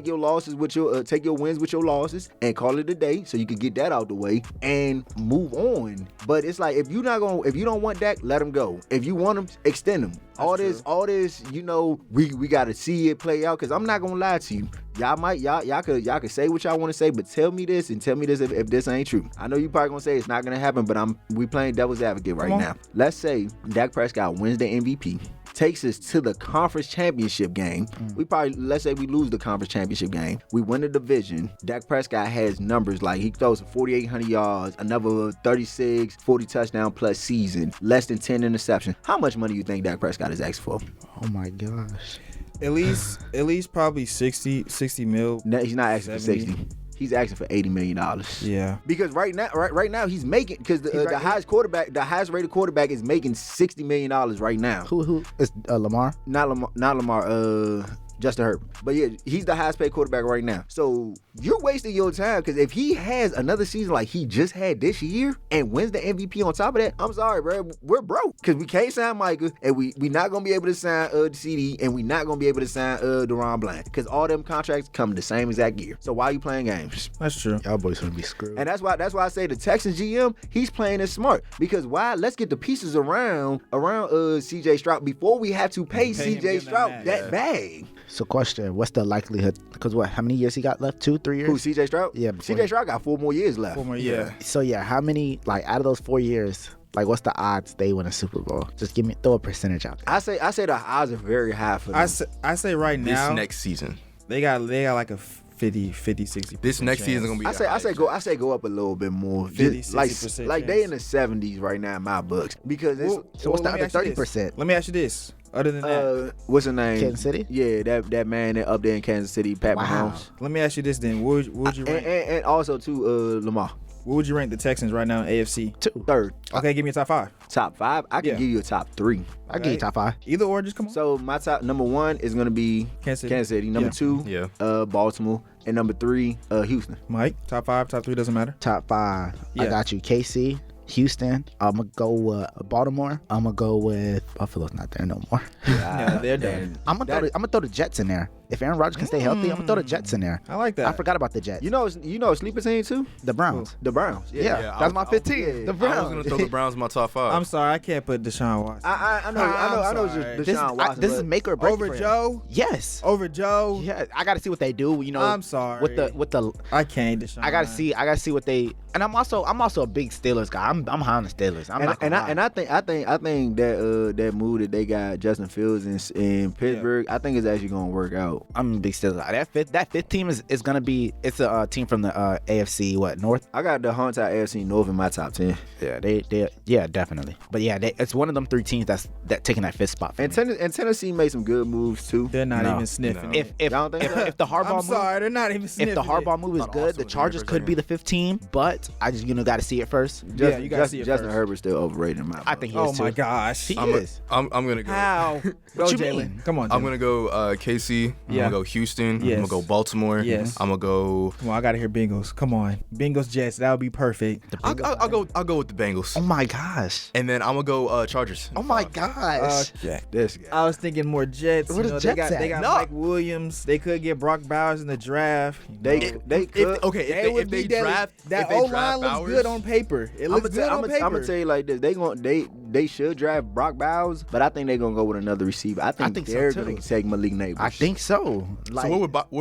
your losses with take your wins with your losses and call it a day, so you can get that out the way and move on. But it's like, if you don't want Dak, let him go. If you want him, extend him. All this, you know, we got to see it play out. Because I'm not gonna lie to you, y'all could say what y'all want to say, but tell me this if this ain't true. I know you probably gonna say it's not gonna happen, but we playing devil's advocate right now. Let's say Dak Prescott wins the MVP, takes us to the conference championship game. Let's say we lose the conference championship game. We win the division. Dak Prescott has numbers like he throws for 4,800 yards, another 36, 40 touchdown plus season, less than 10 interceptions. How much money do you think Dak Prescott is asking for? Oh my gosh. At least probably 60 mil. No, he's not asking 70. for 60. He's asking for $80 million. Yeah. Because right now he's making, because the highest rated quarterback is making $60 million right now. Who is Lamar? Not Lamar. Justin Herbert. But yeah, he's the highest paid quarterback right now. So you're wasting your time, because if he has another season like he just had this year and wins the MVP on top of that, I'm sorry, bro, we're broke, because we can't sign Micah, and we not gonna be able to sign the CD, and we not gonna be able to sign Deron Bland, because all them contracts come the same exact year. So why are you playing games? That's true. Y'all boys gonna be screwed. And that's why I say the Texans GM, he's playing it smart, because why? Let's get the pieces around CJ Stroud before we have to pay CJ Stroud that bag. So question, what's the likelihood, because how many years he got left? 2, 3 years? Who, C.J. Stroud? Yeah, C.J. Stroud got 4 more years left. 4 more years. So yeah, how many out of those 4 years? What's the odds they win a Super Bowl? Just throw a percentage out there. I say the odds are very high for them. I say right now. This next season. They got like a 50, 60%. This next season is gonna be. I say go up a little bit more. 50, 60%. Like they in the 70s right now in my books because So what's the other 30%? Let me ask you this. Other than that, what's the name? Kansas City? Yeah, that man up there in Kansas City, Pat Mahomes. let me ask you this then. What would you rank? And also too, Lamar. What would you rank the Texans right now in AFC? 3rd. Okay, give me a top 5. Top 5? I can give you a top 3. I'll give you top 5. Either or, just come on. So my top number 1 is gonna be Kansas City. Number 2, Baltimore, and number 3, Houston. Mike, top 5, top 3 doesn't matter. Top 5. Yeah. I got you. KC, Houston. I'm gonna go Baltimore. I'm gonna go with Buffalo's not there no more. Yeah, they're done. I'm gonna throw the Jets in there. If Aaron Rodgers can stay healthy, I'm gonna throw the Jets in there. I like that. I forgot about the Jets. You know a sleeper team too? The Browns. The Browns. Yeah, that's my 15. The I was Browns. gonna throw the Browns in my top 5. I'm sorry, I can't put Deshaun Watson. I know sorry. Deshaun Watson. This is make or break Over for him. Joe? Yes. Over Joe? Yeah, I gotta see what they do. I'm sorry. With the I can't, Deshaun. I gotta see what they. And I'm also a big Steelers guy. I'm high on the Steelers. I think that move that they got Justin Fields in Pittsburgh, I think it's actually gonna work out. I'm a big Steelers guy. That fifth team is gonna be. It's a team from the AFC North. I got the entire AFC North in my top 10. Yeah, they definitely. But yeah, it's one of them 3 teams that's taking that 5th spot. For and me. Tennessee made some good moves too. They're not even sniffing. If Y'all don't think so? the Harbaugh I'm move, sorry, they're not even sniffing. if the Harbaugh move is Thought good, Austin the was Chargers in there for a could be the 5th team. But I just got to see it first. Yeah, you gotta see it Justin first. Herbert's still overrated in my book. I think he Oh is my too. gosh. He I'm is. gonna go. How? Go, What you Jalen. mean? Come on, I'm Jalen. gonna go KC. I'm Yeah. gonna go Houston. Yes. I'm gonna go Baltimore. Yes. I'm gonna go. Come on, I gotta hear Bengals. Come on, Bengals Jets. That would be perfect. I'll go with the Bengals. Oh my gosh. And then I'm gonna go Chargers. Oh my gosh. Okay. This guy. I was thinking more Jets. Where You the know, Jets they at? got No. Mike Williams. They could get Brock Bowers in the draft. They could. If they draft that if O they line draft looks Bowers, good on paper. It looks good on paper. I'm gonna tell you like this. They should draft Brock Bowers, but I think they're gonna go with another receiver. I think so, they're too. gonna take Malik Neighbors. I think so. So where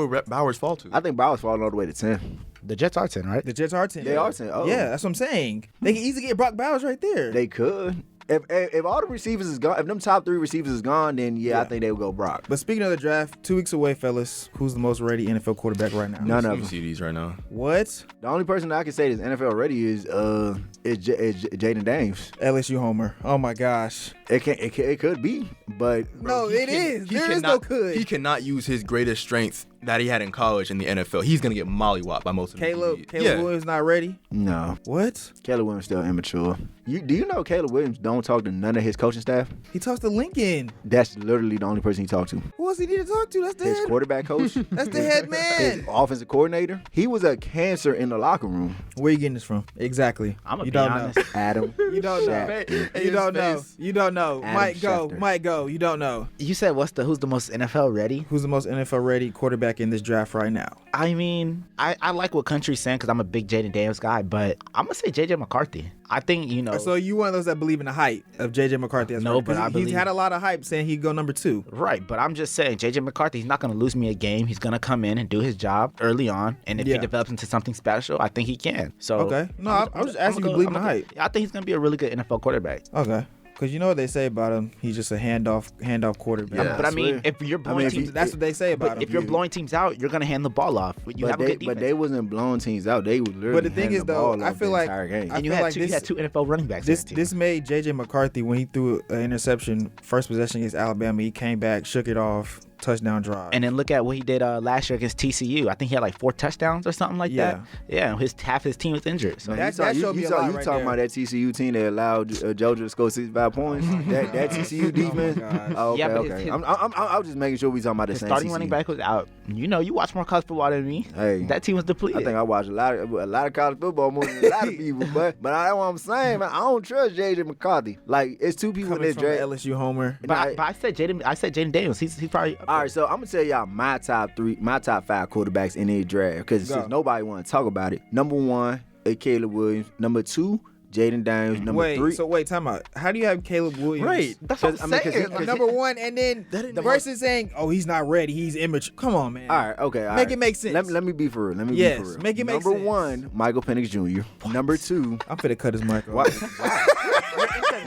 would Bowers fall to? I think Bowers falling all the way to 10. The Jets are 10, right? The Jets are 10. They are 10. Oh. Yeah, that's what I'm saying. They can easily get Brock Bowers right there. They could. If all the receivers is gone, if them top 3 receivers is gone, then I think they would go Brock. But speaking of the draft, 2 weeks away, fellas. Who's the most ready NFL quarterback right now? None Let of me them. see these right now. What? The only person that I can say that's NFL ready is Jaden Daniels. LSU homer. Oh my gosh. It could be, but No, it is. There is no could. He cannot use his greatest strength that he had in college in the NFL. He's gonna get mollywopped by most of them. Caleb Yeah. Williams not ready? no. What? Caleb Williams still immature. Do you know Caleb Williams don't talk to none of his coaching staff? He talks to Lincoln. That's literally the only person he talks to. Who else he need to talk to? That's the His head. quarterback coach, That's the head his man. offensive coordinator. He was a cancer in the locker room. Where you getting this from? Exactly. I'm gonna You be don't honest. know. Adam. You don't know. Schefter. You don't know. You don't know. Adam Mike go. Schefter. Mike go. You don't know. You said who's the most NFL ready? Who's the most NFL ready quarterback in this draft right now? I mean, I like what Country's saying because I'm a big Jaden Daniels guy, but I'm gonna say JJ McCarthy. I think So you one of those that believe in the hype of JJ McCarthy? As No, well? but 'Cause I he's believe- had a lot of hype saying he'd go number 2. right, but I'm just saying JJ McCarthy. He's not gonna lose me a game. He's gonna come in and do his job early on, and if Yeah. he develops into something special, I think he can. So Okay. No, I was just asking you to believe in the hype. I think he's gonna be a really good NFL quarterback. Okay. Because you know what they say about him? He's just a handoff quarterback. Yeah. But I mean, swear. if you're blowing if teams, you- That's what they say about but him. if you're blowing teams out, you're gonna hand the ball off. You have a good defense. But they wasn't blowing teams out. They was literally But the thing handing is, though, ball I off feel the like- entire game. I and you feel had like two. You had two NFL running backs. in the team. This made JJ McCarthy when he threw an interception first possession against Alabama. He came back, shook it off, touchdown drive. And then look at what he did last year against TCU. I think he had like 4 touchdowns or something like that. Yeah, half his team was injured. So That showed me a lot you right talking there. about that TCU team that allowed Georgia to score 65 points? that TCU defense? gosh. Oh, okay, Yeah, but okay. his- I was just making sure we talking about the his same starting TCU. running back was out. You watch more college football than me. Hey, That team was depleted. I think I watch a lot of college football more than a lot of people, but that's what I'm saying, man. I don't trust JJ McCarthy. Like, it's 2 people in Coming this from the draft. LSU homer. but I said Jaden Daniels. He's probably up All there. right, so I'm gonna tell y'all my top 5 quarterbacks in this draft because Go. since nobody want to talk about it. Number 1, Caleb Williams. Number 2, Jaden Daniels, number 3. So wait, time out. How do you have Caleb Williams? Right. That's what I'm saying. Number 1, and then the person saying, "Oh, he's not ready. He's immature." Come on, man. All right, okay. All Make right. it make sense. Let me be for real. Yes, make it make Number sense. 1, Michael Penix Jr. Number 2. I'm finna cut his mic off.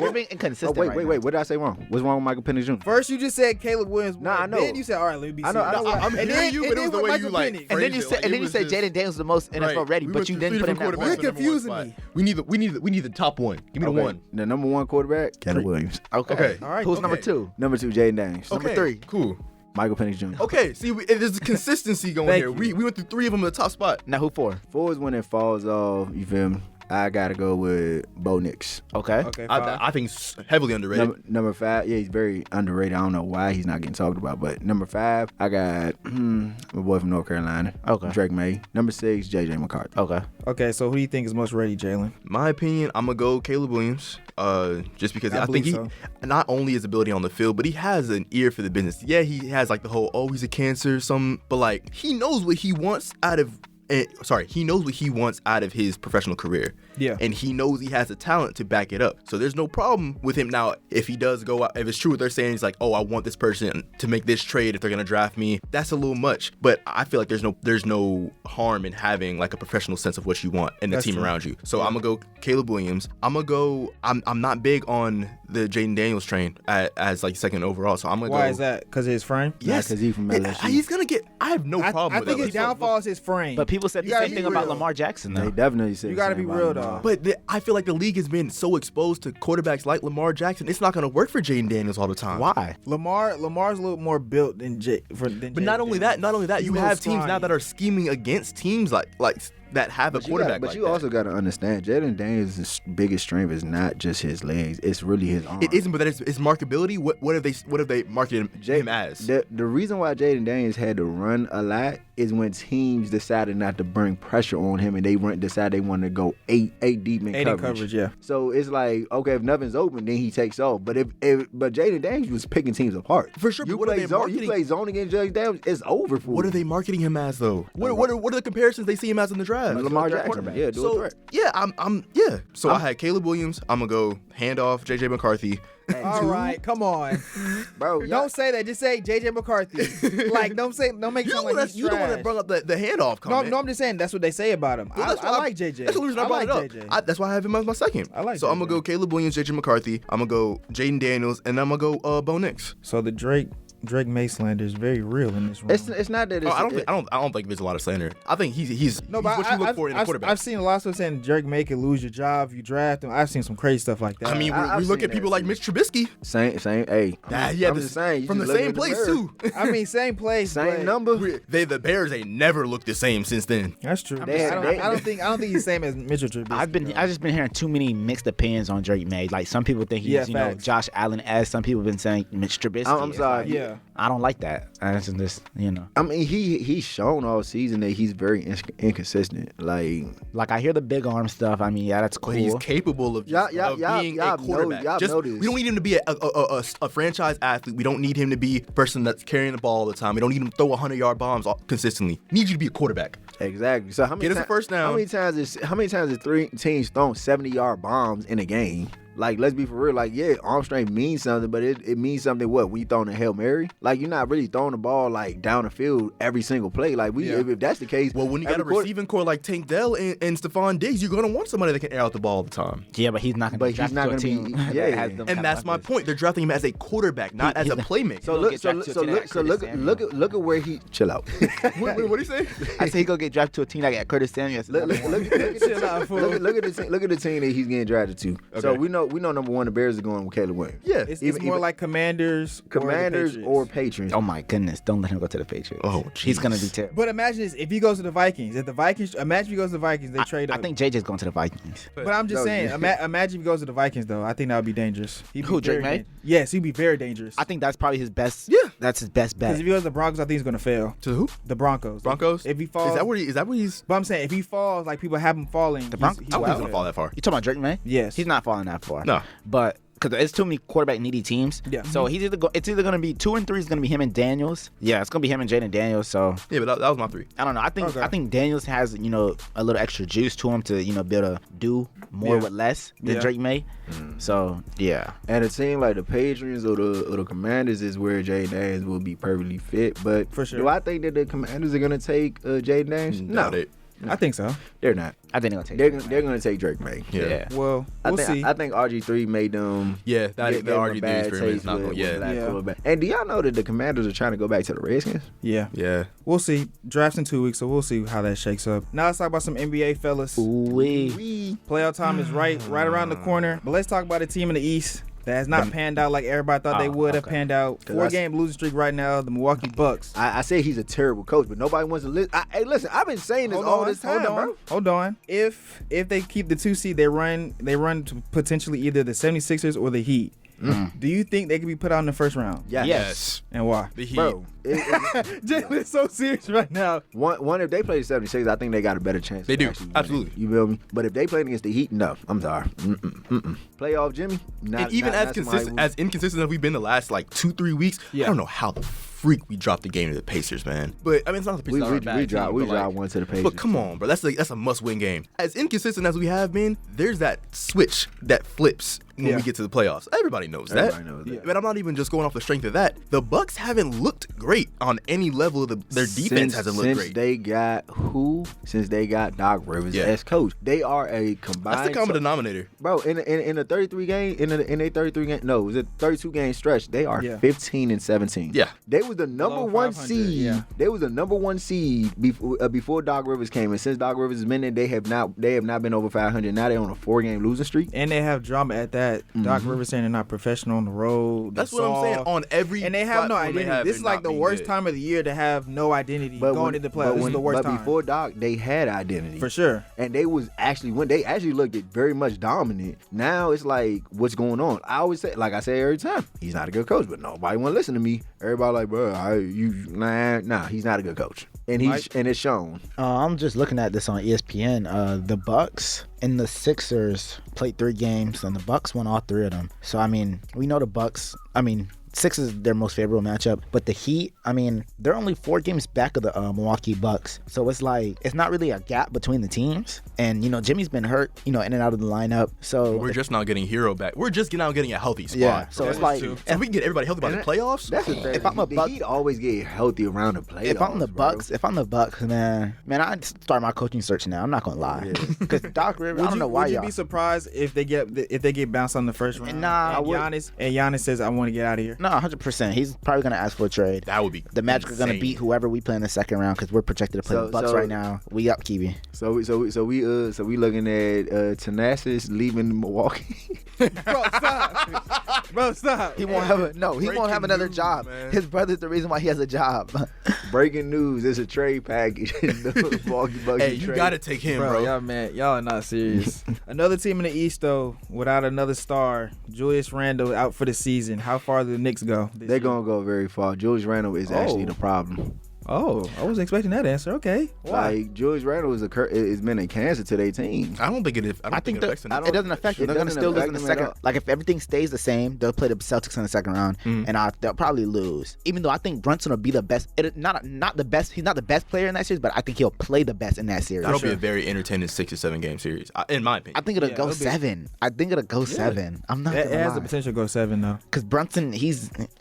We're being inconsistent. Wait. What did I say wrong? What's wrong with Michael Penix Jr.? First, you just said Caleb Williams. Nah, I know. Then you said, "All right, let me be I know, serious." I know. I'm And hearing you, but it was the way you like. Penix. And then you phrased said, it. and then It you was said just- Jaden Daniels the most NFL ready, We but went you through didn't three put him different that quarterbacks one. for number confusing one me. spot. We need the top one. Give me the one. The number 1 quarterback, Caleb Williams. Okay. All right. Who's okay. number 2? Number 2, Jaden Daniels. Okay. Number 3. Cool. Michael Penix Jr. Okay. See, there's consistency going Thank here. you. We went through 3 of them in the top spot. Now who 4? 4 is when it falls off. You feel me? I gotta go with Bo Nix. Okay. Okay. Fine. I think it's heavily underrated. Number 5, yeah, he's very underrated. I don't know why he's not getting talked about, but number 5, I got my boy from North Carolina, Okay. Drake May. Number 6, JJ McCarthy. Okay. Okay. So who do you think is most ready, Jalen? My opinion, I'm gonna go Caleb Williams. Just because I I think he believe not only his ability on the field, but he has an ear for the business. Yeah, he has like the whole he's a cancer, but like he knows what he wants out of. He knows what he wants out of his professional career. Yeah. And he knows he has the talent to back it up. So there's no problem with him now if he does go out. If it's true what they're saying, he's like, I want this person to make this trade if they're gonna draft me. That's a little much. But I feel like there's no harm in having like a professional sense of what you want and the That's team true. around you. So I'm gonna go Caleb Williams. I'm not big on the Jaden Daniels train as like second overall. So I'm gonna go. Why is that? Because of his frame? Yes, because he's from LSU. He's gonna get. I have no problem I with think LSU. his downfall is his frame. But people said the You gotta same be thing about real. Lamar Jackson, They though. definitely said You the gotta same be about real, Lamar. dog. But I feel like the league has been so exposed to quarterbacks like Lamar Jackson. It's not going to work for Jaden Daniels all the time. Why? Lamar's a little more built than But not only that, He's you a have little teams now scrawny. that are scheming against teams like that have a quarterback. But like you that. also got to understand, Jaden Daniels' biggest strength is not just his legs; it's really his arm. It isn't, but that is it's marketability. What have they marketed him as? The reason why Jaden Daniels had to run a lot is when teams decided not to bring pressure on him and they decided they wanted to go eight deep in coverage. Yeah. So it's like, okay, if nothing's open, then he takes off. But but Jaden Daniels was picking teams apart. For sure, You but what are play they zone, marketing? you play zone against Jaden Daniels, it's over for What you. are they marketing him as though? What are the comparisons they see him as in the draft? Lamar threat Jackson, quarterback. yeah, do a So threat. yeah, So I had Caleb Williams. I'm gonna go hand off JJ McCarthy. All right, come on. Bro, Don't say that. Just say JJ McCarthy. Like, don't make it sound like he's You the one that trash. brought up the handoff comment. No, I'm just saying that's what they say about him. Well, I like JJ. That's the reason I brought like it up. JJ. That's why I have him as my second. I like So I'm JJ. gonna go Caleb Williams, JJ McCarthy. I'm gonna go Jaden Daniels, and I'm gonna go Bo Nix. So the Drake May slander is very real in this room. it's not that it's. I don't think there's a lot of slander. I think he's No, but what you look for in a quarterback. I've seen a lot of stuff saying Drake May could lose your job if you draft him. I've seen some crazy stuff like that. I mean, I've we look seen at people that like Mitch Trubisky. Same. Hey, I'm just saying. You from the just look same in place mirror. too. I mean, same place, Same but number. The Bears ain't never looked the same since then. That's true. They- I don't think he's the same as Mitchell Trubisky. I just been hearing too many mixed opinions on Drake May. Like some people think he's facts. Josh Allen-esque. Some people have been saying Mitch Trubisky. I'm It's sorry. like, Yeah. I don't like that. That's just I mean, he's shown all season that he's very inconsistent. Like I hear the big arm stuff. I mean, yeah, that's cool. But he's capable of, Y'all being a quarterback. know this. We don't need him to be a franchise athlete. We don't need him to be a person that's carrying the ball all the time. We don't need him to throw 100-yard bombs consistently. Need you to be a quarterback. Exactly. So how many Get us a first down. How many times is 3 teams thrown 70-yard bombs in a game? Like, let's be for real. Like, yeah, arm strength means something, but it means something what? When you throwing a Hail Mary? Like, you're not really throwing the ball, like, down the field every single play. Like, if that's the case. Well, when you got a receiving core like Tank Dell and Stefon Diggs, you're going to want somebody that can air out the ball all the time. Yeah, but he's not going to But he's not going to be- that yeah. has them And kind of that's my weapons. point. They're drafting him as a quarterback, not as a playmaker. So look at where he. I say he gonna get drafted to a team like Curtis Samuel. Look at the team that he's getting drafted to. So Okay. we know number one, the Bears are going with Caleb Williams. Yeah. It's more like Commanders or Patriots. Oh my goodness! Don't let him go to the Patriots. Oh, he's gonna jeez. be terrible. But imagine this: if he goes to the Vikings, imagine if he goes to the Vikings, they trade I up. think JJ's going to the Vikings. But I'm just No, saying, yeah. imagine if he goes to the Vikings, though. I think that would be dangerous. He'd be Who, Drake very May? Yes, he'd be very dangerous. I think that's probably his best. Yeah. That's his best bet. Because if he goes to the Broncos, I think he's gonna fail. To who? The Broncos. Broncos? If he falls, Is that what he's? But I'm saying if he falls, like people have him falling. The Broncos- he's I don't think he's wild. gonna fall that far. You talking about Drake May? Yes. He's not falling that far. No. But because it's too many quarterback needy teams. Yeah. So it's either going to be 2 and 3 is going to be him and Daniels. Yeah, it's going to be him and Jaden Daniels. So Yeah, but that was my 3. I don't know. I think Daniels has, you know, a little extra juice to him to, you know, be able to do more with less than Drake May. So yeah. And it seemed like the Patriots or the Commanders is where Jaden Daniels will be perfectly fit. But For sure. do I think that the Commanders are gonna take Jaden Daniels? No, Doubt it. I think so. they're not. I think they're going to take They're gonna take Drake May. Yeah. Well, we'll see. I think RG3 made them. Yeah, that gave the them a RG3 bad experiment is taste not with going. Yeah. black Yeah. quarterback. And do y'all know that the Commanders are trying to go back to the Redskins? Yeah. Yeah. We'll see. Draft's in 2 weeks, so we'll see how that shakes up. Now let's talk about some NBA, fellas. Ooh-wee. Playoff time is right around the corner. But let's talk about a team in the East that has not panned out like everybody thought they would have panned out. 4-game losing streak right now, the Milwaukee Bucks. I say he's a terrible coach, but nobody wants to listen. Hey, listen, I've been saying this all this time, bro. Hold on. If they keep the 2 seed, they run to potentially either the 76ers or the Heat. Do you think they could be put out in the first round? Yes. And why? The Heat. Bro, Jalen's so serious right now. one if they play the 76ers, I think they got a better chance. They of do. actually winning. Absolutely. You feel me? But if they played against the Heat, no. I'm sorry. Playoff Jimmy, not. And even not somebody as inconsistent as we've been the last like 2-3 weeks, Yeah. I don't know how the freak we dropped the game to the Pacers, man. But I mean, it's not the Pacers. we dropped one to the Pacers. But come on, bro, that's a must-win game. As inconsistent as we have been, there's that switch that flips when we get to the playoffs. Everybody knows that. Everybody knows that. But I'm not even just going off the strength of that. The Bucks haven't looked great on any level. Their defense hasn't looked great. Since they got Doc Rivers as coach, they are a combined. That's the common denominator, bro. In a 33 game, in a 33 game, no, it was a 32 game stretch. They are 15-17. Yeah. They was the number Below 1 500, seed. yeah. They was the number 1 seed before Doc Rivers came, and since Doc Rivers has been there, they have not been over 500. Now they're on a 4-game losing streak. And they have drama at that. Doc Rivers saying they're not professional on the road. That's what I'm saying. On every and they have no platform identity. This is like the worst time of the year to have no identity going into the playoffs. This is the worst time. But before Doc, they had identity. For sure. And they was actually looked at very much dominant. Now it's like, what's going on? I always say, like I say every time, he's not a good coach, but nobody want to listen to me. Everybody like, bro, nah, he's not a good coach. And it's shown. I'm just looking at this on ESPN. The Bucks and the Sixers played 3 games, and the Bucks won all 3 of them. So I mean, we know the Bucks. I mean, Sixers is their most favorable matchup, but the Heat, I mean, they're only 4 games back of the Milwaukee Bucks. So it's like, it's not really a gap between the teams. And, you know, Jimmy's been hurt, you know, in and out of the lineup. So we're just not getting Hero back. We're just now getting a healthy spot. Yeah. So it's like, if we can get everybody healthy by the playoffs, that's the thing. If I'm a the Buck- Heat always get healthy around the playoffs. if I'm the Bucks, man, I'd start my coaching search now. I'm not gonna lie, because Doc Rivers, I don't know why Would you y'all. be surprised if they get bounced on the first round? Nah, and Giannis says, I want to get out of here. No, 100%. He's probably gonna ask for a trade. that would be The Magic are gonna insane. beat whoever we play in the second round because we're projected to play the Bucks right now. We up, Kiwi. So we looking at Thanasis leaving Milwaukee. Bro, stop. He won't have Breaking another news, job. man. His brother's the reason why he has a job. Breaking news: it's a trade package. The Milwaukee Bucks Hey, you trade. gotta take him, bro. Y'all are not serious. Another team in the East, though, without another star, Julius Randle out for the season. How far do the Knicks go? They're gonna go very far. Julius Randle is actually the problem. Oh, I wasn't expecting that answer. Okay. Why? Like Julius Randle is been a cancer to their team. I don't think it. I think it affects them. it doesn't affect them. it They're gonna doesn't still lose affect in the them at second. all. Like if everything stays the same, they'll play the Celtics in the second round, and they'll probably lose. Even though I think Brunson will be the best. Not the best. He's not the best player in that series, but I think he'll play the best in that series. That'll be a very entertaining 6 or 7 game series, in my opinion. I think it'll go it'll be- 7. I think it'll go 7. I'm not. It gonna has lie. the potential to go 7, though. Because Brunson,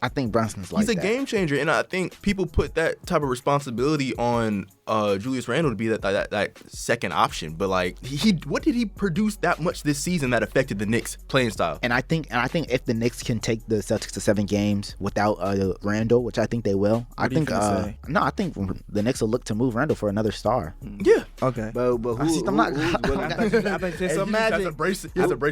I think Brunson's like He's a that. game changer, and I think people put that type of responsibility on Julius Randle to be that second option. But like, what did he produce that much this season that affected the Knicks' playing style? And I think if the Knicks can take the Celtics to 7 games without Randle, which I think they will, I think the Knicks will look to move Randle for another star. Yeah. Okay. But who's willing? He has to brace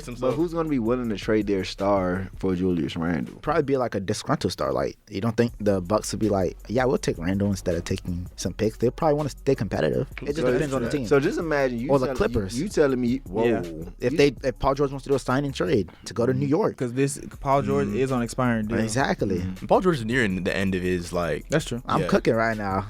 himself. But who's gonna be willing to trade their star for Julius Randle? Probably be like a disgruntled star. Like, you don't think the Bucks would be like, yeah, we'll take Randle instead of taking some picks? They'll probably want to stay competitive. It just depends on the team. So just imagine you Or the Clippers. You telling me, whoa. Yeah. If Paul George wants to do a sign and trade to go to New York. Because Paul George is on expiring deal. Exactly. Paul George is nearing the end of his That's true. I'm cooking right now.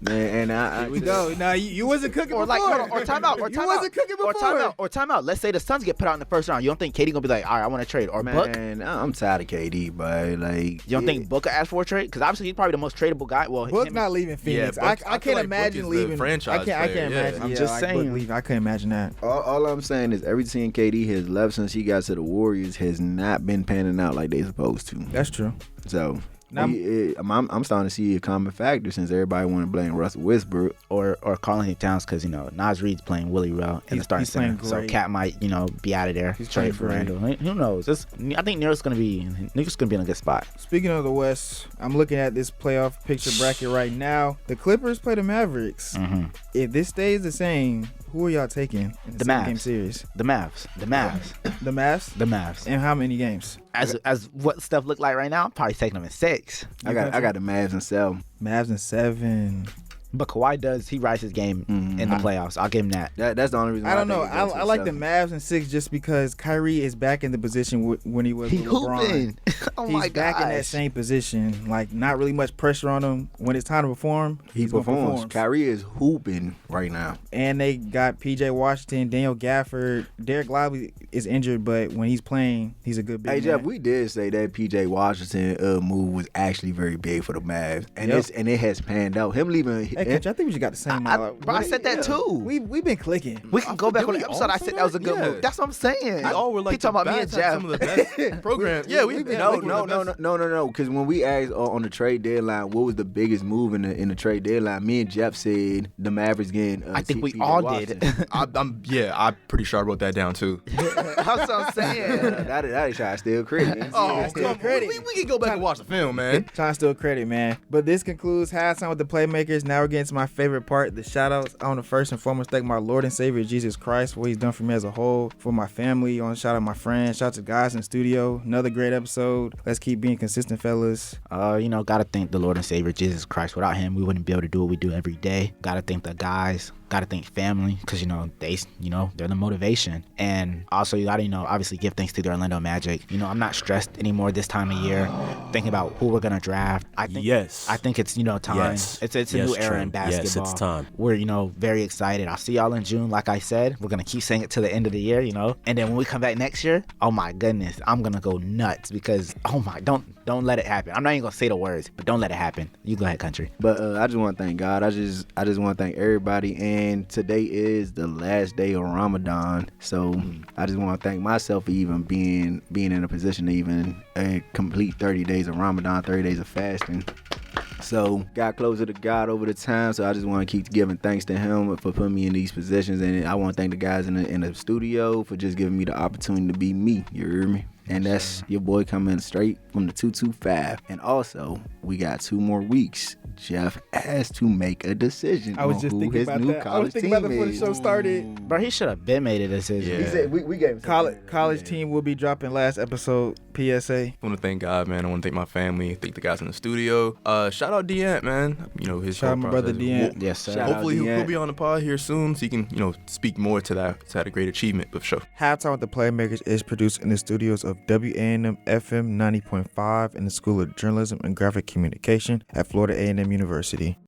Man, and Here we go. Now you wasn't cooking Or before. like, hold on, or timeout, or You timeout, wasn't cooking before. or timeout. Let's say the Suns get put out in the first round. You don't think KD gonna be like, all right, I want to trade, or Book? Man, I'm tired of KD, but like, You don't think Book could ask for a trade? Because obviously he's probably the most tradable guy. Well, Book not leaving Phoenix. Yeah, Book- I I can't feel like imagine Book is the leaving. franchise I can't player, yeah. imagine. I'm yeah, just like saying. Book leaving. I couldn't imagine that. all I'm saying is every team KD has left since he got to the Warriors has not been panning out like they supposed to. That's true. So. Now- I'm starting to see a common factor since everybody want to blame Russell Westbrook. or Carl Anthony Towns, because Nas Reed's playing Willie well in the starting he's playing center, so great. Cat might be out of there. He's Trade for playing Randall. Who knows? I think New York's gonna be in a good spot. Speaking of the West, I'm looking at this playoff picture bracket right now. The Clippers play the Mavericks. Mm-hmm. If this stays the same, who are y'all taking in The the game Mavs. series? The Mavs. The Mavs? In how many games? As what stuff look like right now, I'm probably taking them in 6. I got the Mavs and 7. Mavs in 7. But Kawhi he rides his game in the playoffs. I'll give him that. That's the only reason. I don't know. think he goes to I like the 7. Mavs in 6 just because Kyrie is back in the position when he was He with LeBron. hooping. Oh He's my back in that gosh. same position. Like, not really much pressure on him. When it's time to perform, He he's gonna performs. perform. Kyrie is hooping right now. And they got P.J. Washington, Daniel Gafford. Derek Lively is injured, but when he's playing, he's a good big Hey man. Jeff, we did say that P.J. Washington move was actually very big for the Mavs, and Yep. it has panned out. Him leaving. Hey, Coach, I think we just got the same. I said that too. We've been clicking. We can go back on we the episode. all I say said that was a that? good Yeah. move. That's what I'm saying. We all were like he talking about me and the bad Jeff. some of the best programs. Yeah, we've been No. Because when we asked on the trade deadline, what was the biggest move in the trade deadline? Me and Jeff said the Mavericks getting. I think we P.J. all Washington. did. I'm pretty sure I wrote that down too. That's what I'm saying. That shot still credit. Still credit. We can go back and watch the film, man. Trying to steal credit, man. But this concludes halftime with the Playmakers. Now we're getting to my favorite part, the shout-outs. I want to first and foremost thank my Lord and Savior, Jesus Christ, for what he's done for me as a whole, for my family. I want to shout out my friends. Shout out to the guys in the studio. Another great episode. Let's keep being consistent, fellas. Gotta thank the Lord and Savior Jesus Christ. Without him, we wouldn't be able to do what we do every day. Gotta thank the guys. Gotta thank family, because they're the motivation. And also you gotta obviously give thanks to the Orlando Magic. I'm not stressed anymore this time of year thinking about who we're gonna draft. I think it's time. Yes. It's a new era in basketball. Yes, it's time. We're very excited. I'll see y'all in June. Like I said, we're gonna keep saying it to the end of the year. And then when we come back next year, oh my goodness, I'm gonna go nuts because don't let it happen. I'm not even gonna say the words, but don't let it happen. You go ahead, country. But I just want to thank God. I just want to thank everybody. And today is the last day of Ramadan, so I just want to thank myself for even being in a position to even complete 30 days of Ramadan, 30 days of fasting. So got closer to God over the time, so I just want to keep giving thanks to him for putting me in these positions, and I want to thank the guys in the studio for just giving me the opportunity to be me. You hear me? And that's your boy coming straight from the 225. And also, we got 2 more weeks. Jeff has to make a decision I was on just who thinking his about new that. I college was thinking team about that before the is. show started. Bro, he should have been made a decision. He said we gave him College team will be dropping last episode. PSA. I want to thank God, man. I want to thank my family. Thank the guys in the studio. Shout out Deant, man. His Shout out my brother Deant. Yes, sir. Hopefully Shout out he'll Deant. be on the pod here soon, so he can speak more to that great achievement. But for sure. Halftime with the Playmakers is produced in the studios of WANM-FM 90.5 in the School of Journalism and Graphic Communication at Florida A&M University.